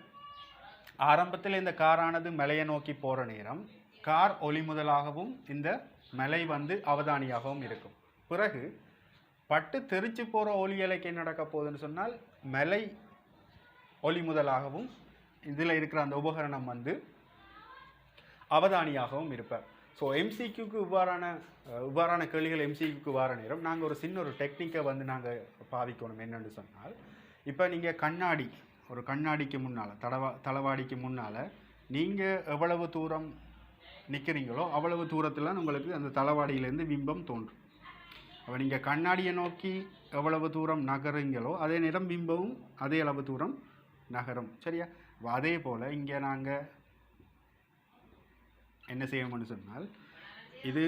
ஆரம்பத்தில் இந்த காரானது மலையை நோக்கி போகிற நேரம் கார் ஒளி முதலாகவும் இந்த மலை வந்து அவதானியாகவும் இருக்கும். பிறகு பட்டு தெரிச்சு போகிற ஒலி அலைக்கு என்ன நடக்க போகுதுன்னு சொன்னால் மலை ஒளி முதலாகவும் இதில் இருக்கிற அந்த உபகரணம் வந்து அவதானியாகவும் இருப்பார். ஸோ எம்சிக்யூக்கு இவ்வாறான கேள்விகள் எம்சிக்யூக்கு வர நேரம் நாங்கள் ஒரு சின்ன ஒரு டெக்னிக்கை வந்து நாங்கள் பாவிக்கணும். என்னென்னு சொன்னால் இப்போ நீங்கள் ஒரு கண்ணாடிக்கு முன்னால் தளவாடிக்கு முன்னால் நீங்கள் எவ்வளவு தூரம் நிற்கிறீங்களோ அவ்வளவு தூரத்தில் உங்களுக்கு அந்த தளவாடியிலேருந்து பிம்பம் தோன்றும். அப்போ நீங்கள் கண்ணாடியை நோக்கி எவ்வளவு தூரம் நகருங்களோ அதே நேரம் பிம்பமும் அதே அளவு தூரம் நகரும். சரியா? அதே போல் இங்கே நாங்கள் என்ன செய்யணும்னு சொன்னால் இது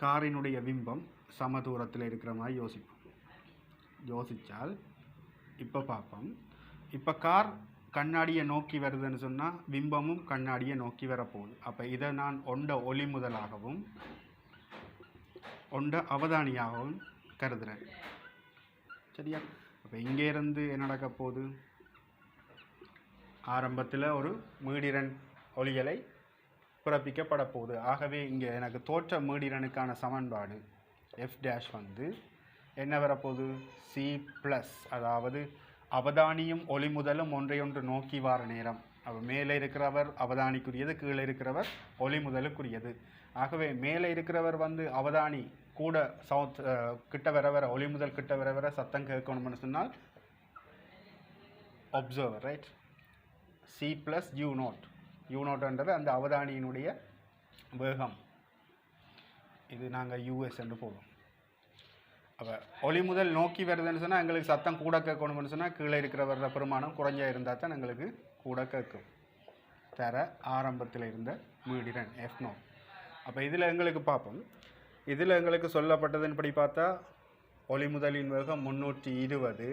காரினுடைய பிம்பம் சம தூரத்தில் இருக்கிற மாதிரி யோசித்தால் இப்போ பார்ப்போம். இப்போ கார் கண்ணாடியை நோக்கி வருதுன்னு சொன்னால் பிம்பமும் கண்ணாடியை நோக்கி வரப்போகுது. அப்போ இதை நான் ஒண்ட ஒளி முதலாகவும் ஒண்ட அவதானியாகவும் கருதுகிறேன். சரியா? அப்போ இங்கேருந்து என்ன நடக்க போகுது? ஆரம்பத்தில் ஒரு மீடிரன் ஒலியலை பிறப்பிக்கப்பட போகுது. ஆகவே இங்கே எனக்கு தோற்ற மீடிரனுக்கான சமன்பாடு F' வந்து என்ன வரப்போகுது? C+, அதாவது அவதானியும் ஒளி முதலும் ஒன்றையொன்று நோக்கி வார நேரம். அப்போ மேலே இருக்கிறவர் அவதானிக்குரியது, கீழே இருக்கிறவர் ஒளி முதலுக்குரியது. ஆகவே மேலே இருக்கிறவர் வந்து அவதானி கூட கிட்ட வர ஒளி முதல் கிட்ட வர சத்தம் கேட்கணும்னு சொன்னால் ஒப்சர்வர், ரைட்? C+ U0 அந்த அவதானியினுடைய வேகம். இது நாங்கள் US என்று போடுவோம். அப்போ ஒளி முதல் நோக்கி வருதுன்னு சொன்னால் எங்களுக்கு சத்தம் கூட கேட்கணும்னு சொன்னால் கீழே இருக்கிற வர்ற பெருமானம் குறைஞ்சா இருந்தால் தான் எங்களுக்கு கூட கேட்கும். தர ஆரம்பத்தில் இருந்த மீடிரன் F0. அப்போ இதில் எங்களுக்கு பார்ப்போம். இதில் எங்களுக்கு சொல்லப்பட்டதுன்னு பார்த்தா ஒளி முதலின் வேகம் 320,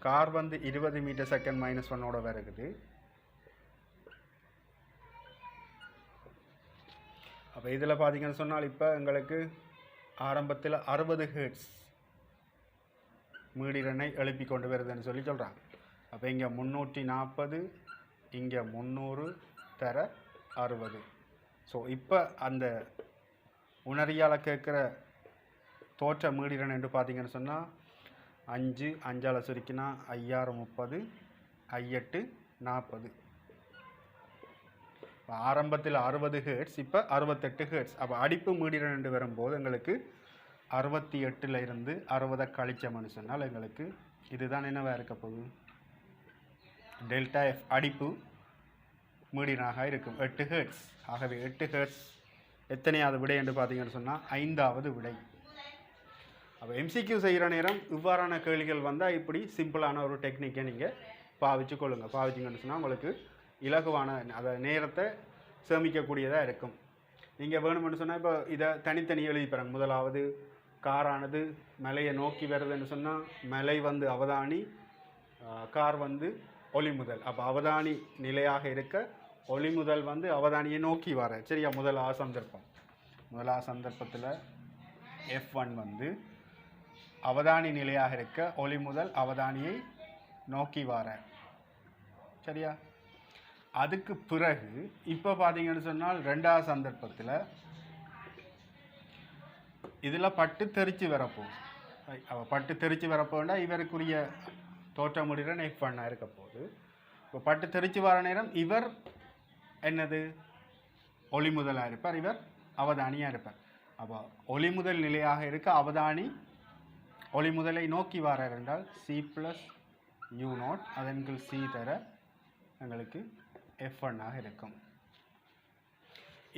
கார் வந்து 20 மீட்டர் செகண்ட் -1 வருகுது. அப்போ இதில் பார்த்தீங்கன்னு சொன்னால் இப்போ எங்களுக்கு ஆரம்பத்தில் 60 ஹெர்ட்ஸ் மீடிரனை எழுப்பி கொண்டு வருதுன்னு சொல்கிறாங்க. அப்போ இங்கே 340, இங்கே 300 தர 60. ஸோ இப்போ அந்த உணரியால் கேட்குற தோற்ற மீடிரன் என்று பார்த்தீங்கன்னு சொன்னால் 5 5ஆல் சுருக்கினா 5×6 30, 5×8 40. ஆரம்பத்தில் 60 ஹெர்ட்ஸ், இப்போ 68 ஹெர்ட்ஸ். அப்போ அடிப்பு மீடிரன் என்று வரும்போது எங்களுக்கு 68 இருந்து 60 கழிச்சோம்னு சொன்னால் எங்களுக்கு இதுதான் என்னவா இருக்க போகுது, டெல்டா எஃப் அடிப்பு மீடியனாக இருக்கும் 8 ஹெர்ட்ஸ். ஆகவே 8 ஹெர்ட்ஸ் எத்தனையாவது விடை என்று பார்த்தீங்கன்னு சொன்னால் 5ஆவது விடை. அப்போ எம்சிக்யூ செய்கிற நேரம் இவ்வாறான கேள்விகள் வந்தால் இப்படி சிம்பிளான ஒரு டெக்னிக்கை நீங்கள் பாவிச்சு கொள்ளுங்கள். பாவிச்சிங்கன்னு சொன்னால் உங்களுக்கு இலகுவான அதை நேரத்தை சேமிக்கக்கூடியதாக இருக்கும். நீங்கள் வேணும்னு சொன்னால் இப்போ இதை தனித்தனி எழுதிப்பாருங்க. முதலாவது காரானது மலையை நோக்கி வருதுன்னு சொன்னால் மலை வந்து அவதானி, கார் வந்து ஒளி முதல். அப்போ அவதானி நிலையாக இருக்க ஒளி முதல் வந்து அவதானியை நோக்கி வர. சரியா, முதலாவது சந்தர்ப்பத்தில் F1 வந்து அவதானி நிலையாக இருக்க ஒளி முதல் அவதானியை நோக்கி வர. சரியா, அதுக்கு பிறகு இப்போ பார்த்தீங்கன்னு சொன்னால் ரெண்டாவது சந்தர்ப்பத்தில் இதில் பட்டு தெரிச்சு வரப்போகுது. பட்டு தெரிச்சு வரப்போனா இவருக்குரிய தோற்ற முடிகிற F1 இருக்க போகுது. இப்போ பட்டு தெரிச்சு வர நேரம் இவர் என்னது ஒளி முதலாக இருப்பார், இவர் அவதானியாக இருப்பார். அப்போ ஒளி முதல் நிலையாக இருக்க அவதானி ஒளி முதலை நோக்கி வாரார் என்றால் C+U0 அதன் கீழ் C தர எங்களுக்கு F1 இருக்கும்.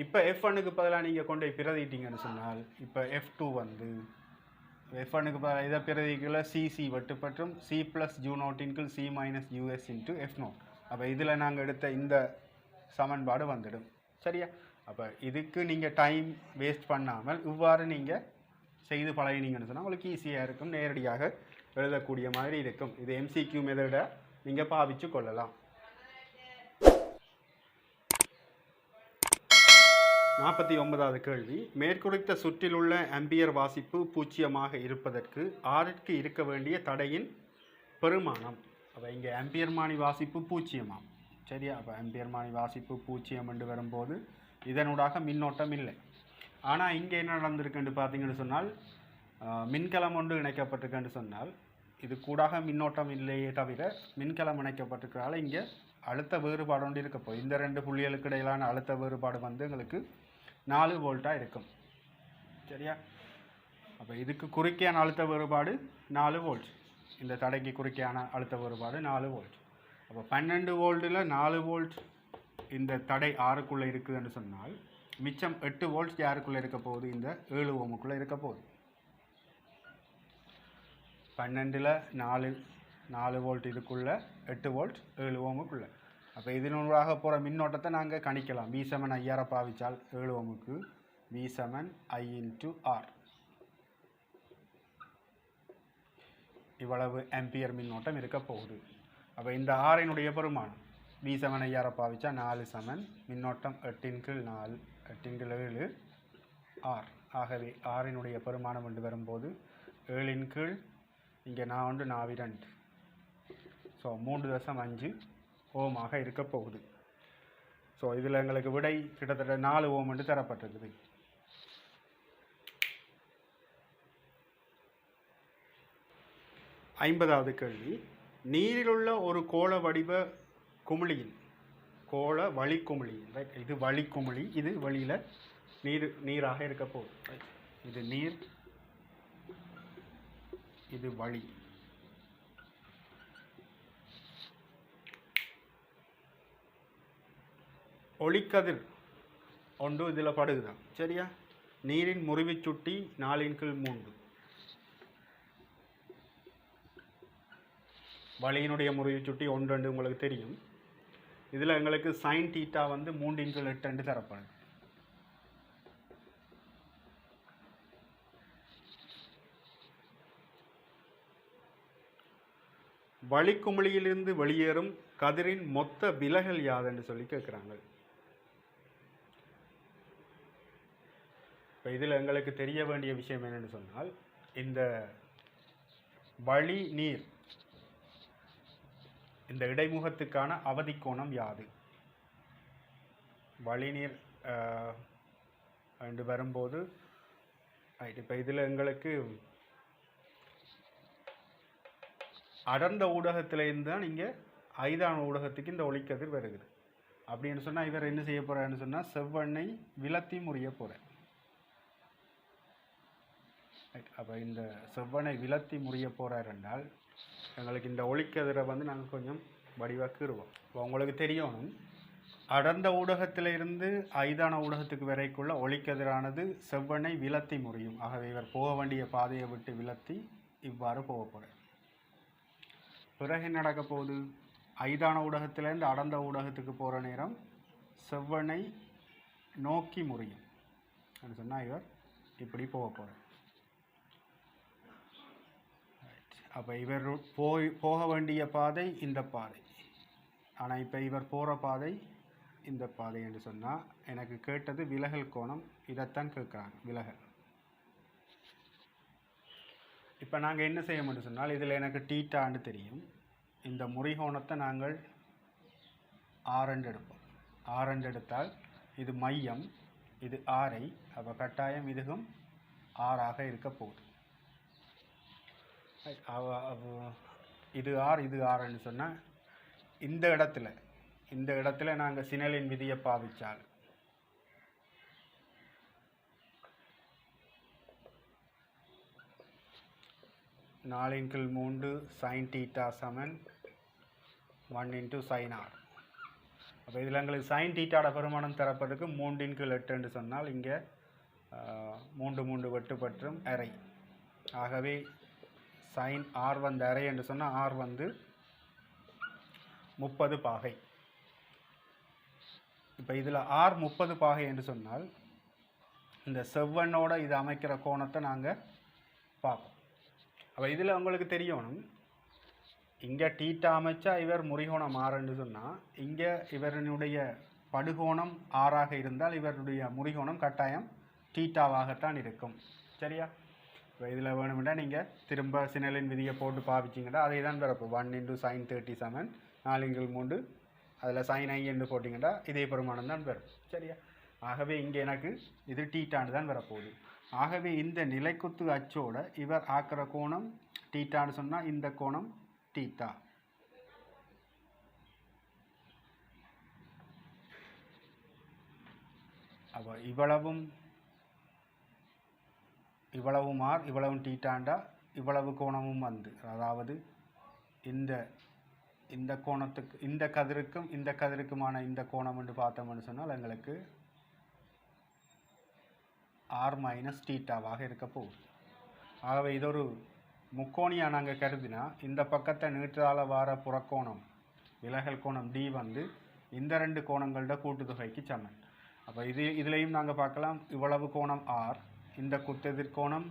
இப்போ F1க்கு பதிலாக நீங்கள் கொண்டு போய் பிரதிட்டீங்கன்னு சொன்னால் இப்போ F2 வந்து F1க்கு பதிலாக இதை பிரதிக்கல CC வெட்டுப்பற்றும் C+U0 கீழ் C - US × F0. அப்போ இதில் நாங்கள் எடுத்த இந்த சமன்பாடு வந்துடும். சரியா, அப்போ இதுக்கு நீங்கள் டைம் வேஸ்ட் பண்ணாமல் இவ்வாறு நீங்கள் செய்து பழகினீங்கன்னு சொன்னால் உங்களுக்கு ஈஸியாக இருக்கும், நேரடியாக எழுதக்கூடிய மாதிரி இருக்கும். இது MCQ மெத்தடை நீங்கள் பாவிச்சு கொள்ளலாம். 49வது கேள்வி, மேற்குறித்த சுற்றில் உள்ள ஆம்பியர் வாசிப்பு 0 இருப்பதற்கு ஆருக்கு இருக்க வேண்டிய தடையின் பெருமானம். அப்போ இங்கே ஆம்பியர்மானி வாசிப்பு 0. சரியா, அப்போ ஆம்பியர்மானி வாசிப்பு 0 என்று வரும்போது இதனூடாக மின்னோட்டம் இல்லை. ஆனால் இங்கே என்ன நடந்திருக்குன்னு பார்த்தீங்கன்னு சொன்னால் மின்கலம் ஒன்று இணைக்கப்பட்டிருக்குன்னு சொன்னால் இது கூடாக மின்னோட்டம் இல்லையே தவிர மின்கலம் இணைக்கப்பட்டிருக்கிறதால இங்கே அழுத்த வேறுபாடு ஒன்று இருக்கப்போ இந்த ரெண்டு புள்ளிகளுக்கு இடையிலான அழுத்த வேறுபாடு வந்து எங்களுக்கு 4 வோல்ட்டாக இருக்கும். சரியா, அப்போ இதுக்கு குறுக்கையான அழுத்த வேறுபாடு 4 வோல்ட், இந்த தடைக்கு குறுக்கையான அழுத்த வேறுபாடு 4 வோல்ட். அப்போ 12 வோல்ட்டில் 4 வோல்ட் இந்த தடை ஆறுக்குள்ளே இருக்குதுன்னு சொன்னால் மிச்சம் 8 வோல்ட் யாருக்குள்ளே இருக்க போகுது, இந்த 7 ஓமுக்குள்ளே இருக்க போகுது. 12ல் 4 வோல்ட் இதுக்குள்ளே, 8 வோல்ட் 7 ஓமுக்குள்ளே. அப்போ இதனூடாக போகிற மின்னோட்டத்தை நாங்கள் கணிக்கலாம். V7 ஐஆரை பாவிச்சால் 7 ஓமுக்கு V7 I × R இவ்வளவு ஆம்பியர் மின்னோட்டம் இருக்க போகுது. அப்போ இந்த ஆரினுடைய பெருமானம் V7 ஐஆரை பாவிச்சா 4 சமன் மின்னோட்டம் 8×4 8×7 R. ஆகவே ஆரினுடைய பெருமானம் என்று வரும்போது 7 இங்கே 4 4 ஸோ 3.5 ஓமாக இருக்க போகுது. ஸோ இதில் எங்களுக்கு விடை கிட்டத்தட்ட 4 ஓம் என்று தரப்பட்டிருக்குது. ஐம்பதாவது கேள்வி, நீரிலுள்ள ஒரு கோள வடிவ குமிழியின் கோள வழிக்குமிழி, ரைட், இது வழிக்குமிழி, இது வழியில் நீராக இருக்க போகுது. ரைட், இது நீர், இது வழி. ஒளிக்கதிர் ஒன்று இதில் படுகுதான். சரியா, நீரின் முறிவு சுட்டி 4/3. வழியினுடைய முறிவு சுட்டி 1 உங்களுக்கு தெரியும். இதில் எங்களுக்கு sin θ வந்து 3/8 தரப்படுது. வளிக்குமிழியிலிருந்து வெளியேறும் கதிரின் மொத்த விலகல் யாதுன்னு சொல்லி கேட்குறாங்க. இப்போ இதில் எங்களுக்கு தெரிய வேண்டிய விஷயம் என்னென்னு சொன்னால், இந்த வளி நீர் இந்த இடைமுகத்துக்கான அவதி கோணம் யாது? வழிநீர் என்று வரும்போது இப்போ இதில் எங்களுக்கு அடர்ந்த ஊடகத்திலேருந்து தான் இங்கே ஐதான ஊடகத்துக்கு இந்த ஒளிக்கதிர் வருகிறது. அப்படின்னு சொன்னால் இவர் என்ன செய்ய போகிறாருன்னு சொன்னால் செவ்வெண்ணை விலத்தி முறிய போகிறார். அப்போ இந்த செவ்வனை விலத்தி முறிய போகிறார் என்றால் எங்களுக்கு இந்த ஒளிக்கதிரை வந்து நாங்கள் கொஞ்சம் வடிவாக்கிடுவோம். இப்போ உங்களுக்கு தெரியணும், அடர்ந்த ஊடகத்திலிருந்து ஐதான ஊடகத்துக்கு வரைக்குள்ள ஒளிக்கதிரானது செவ்வனை விலத்தி முறியும். ஆகவே இவர் போக வேண்டிய பாதையை விட்டு விலத்தி இவ்வாறு போக போகிறார். பிறகு என்ன நடக்க போகுது? ஐதான ஊடகத்திலேருந்து அடர்ந்த ஊடகத்துக்கு போகிற நேரம் செவ்வனை நோக்கி முறியும். அப்படின்னு சொன்னால் இவர் இப்படி போக போகிறார். அப்போ இவர் போக வேண்டிய பாதை இந்த பாதை, ஆனால் இப்போ இவர் போகிற பாதை இந்த பாதை என்று சொன்னால் எனக்கு கேட்டது விலகல் கோணம். இதைத்தான் கேட்குறாங்க, விலகல். இப்போ நாங்கள் என்ன செய்ய முடியும் சொன்னால், இதில் எனக்கு டீட்டான்னு தெரியும். இந்த முறிகோணத்தை நாங்கள் ஆரண்டு எடுப்போம். ஆரண்டு எடுத்தால் இது மையம், இது ஆரை. அப்போ கட்டாயம் இதுவும் ஆறாக இருக்க போகுது. இது ஆர், இது ஆறுன்னு சொன்னால் இந்த இடத்துல நாங்கள் சினலின் விதியை பாவிச்சால் நாலின் கீழ் 3 sin θ சமன் 1 × sin r. அப்போ இதில் எங்களுக்கு sin θ பெருமானம் தரப்பதுக்கு 3/8 என்று சொன்னால் இங்கே 3 வெட்டுப்பற்றும் அரை. ஆகவே sin r வந்து அரை என்று சொன்னால் r வந்து 30 பாகை. இப்போ இதில் r 30 பாகை என்று சொன்னால் இந்த செவ்வனோட இது அமைக்கிற கோணத்தை நாங்கள் பார்ப்போம். அப்போ இதில் உங்களுக்கு தெரியணும், இங்கே டீட்டா அமைச்சா இவர் முறிகோணம் ஆறுன்னு சொன்னால் இங்கே இவருடைய படுகோணம் ஆறாக இருந்தால் இவருடைய முறிகோணம் கட்டாயம் டீட்டாவாகத்தான் இருக்கும். சரியா? இப்போ இதில் வேணுமெண்டா நீங்கள் திரும்ப சினலின் விதியை போட்டு பாவிச்சிங்கன்னா அதை தான் வரப்போ 1 × sin 30 சமன் 4/3. அதில் sin i என்று போட்டிங்கன்னா இதே பெருமானம் தான் வரும். சரியா? ஆகவே இங்கே எனக்கு இது டீட்டான்னு தான் வரப்போகுது. ஆகவே இந்த நிலைக்குத்து அச்சோட இவர் ஆக்கிற கோணம் டீட்டான்னு சொன்னால் இந்த கோணம் டீட்டா. அப்போ இவ்வளவும் ஆர், இவ்வளவும் டீட்டாண்டா இவ்வளவு கோணமும் வந்து, அதாவது இந்த கோணத்துக்கு இந்த கதிருக்கும் இந்த கதிருக்குமான இந்த கோணம் என்று பார்த்தோம்னு சொன்னால் எங்களுக்கு r - θவாக இருக்க போகுது. ஆகவே இது ஒரு முக்கோணியாக நாங்கள் கருதினா இந்த பக்கத்தை நீட்டால வார புறக்கோணம் விலகல் கோணம் d வந்து இந்த 2 கோணங்களோட கூட்டுத்தொகைக்கு சமன். அப்போ இதுலேயும் நாங்கள் பார்க்கலாம், இவ்வளவு கோணம் r, இந்த குத்தெதிர் கோணம்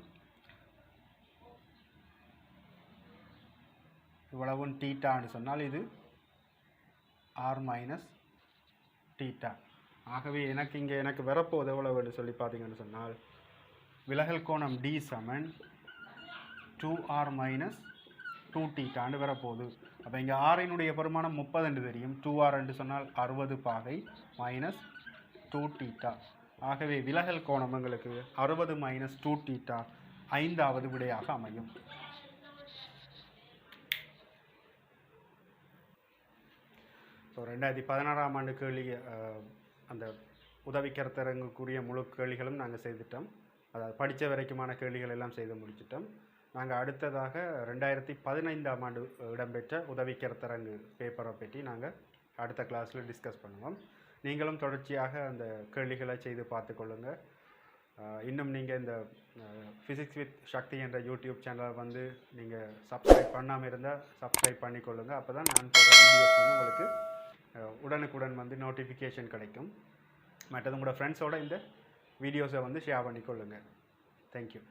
இவ்வளவும் டீட்டான்னு சொன்னால் இது r - θ. ஆகவே எனக்கு வரப்போது எவ்வளவு சொல்லி பார்த்தீங்கன்னு சொன்னால் விலகல் கோணம் d சமன் 2r - 2θ வரப்போகுது. அப்போ இங்கே ஆரினுடைய பெருமானம் 30 என்று தெரியும். 2r என்று சொன்னால் 60 பாகை மைனஸ் 2θ. ஆகவே விலகல் கோணம் எங்களுக்கு 60 - 2θ 5வது விடையாக அமையும். ஸோ 2016ஆம் ஆண்டு கேள்வி அந்த உதவிக்கருத்தரங்குக்குரிய முழு கேள்விகளும் நாங்கள் செய்துட்டோம். அதாவது படித்த வரைக்குமான கேள்விகள் எல்லாம் செய்து முடிச்சிட்டோம். நாங்கள் அடுத்ததாக 2015ஆம் ஆண்டு இடம்பெற்ற உதவிக்கருத்தரங்கு பேப்பரை பற்றி நாங்கள் அடுத்த கிளாஸில் டிஸ்கஸ் பண்ணுவோம். நீங்களும் தொடர்ச்சியாக அந்த கேள்விகளை செய்து பார்த்து கொள்ளுங்கள். இன்னும் நீங்கள் இந்த ஃபிசிக்ஸ் வித் சக்தி என்ற யூடியூப் சேனலை வந்து நீங்கள் சப்ஸ்கிரைப் பண்ணாமல் இருந்தால் சப்ஸ்கிரைப் பண்ணிக்கொள்ளுங்கள். அப்போ தான் நான் போகிற வீடியோஸ் வந்து உங்களுக்கு உடனுக்குடன் வந்து நோட்டிஃபிகேஷன் கிடைக்கும். மற்றது உங்களோட ஃப்ரெண்ட்ஸோட இந்த வீடியோஸை வந்து ஷேர் பண்ணிக்கொள்ளுங்கள். தேங்க்யூ.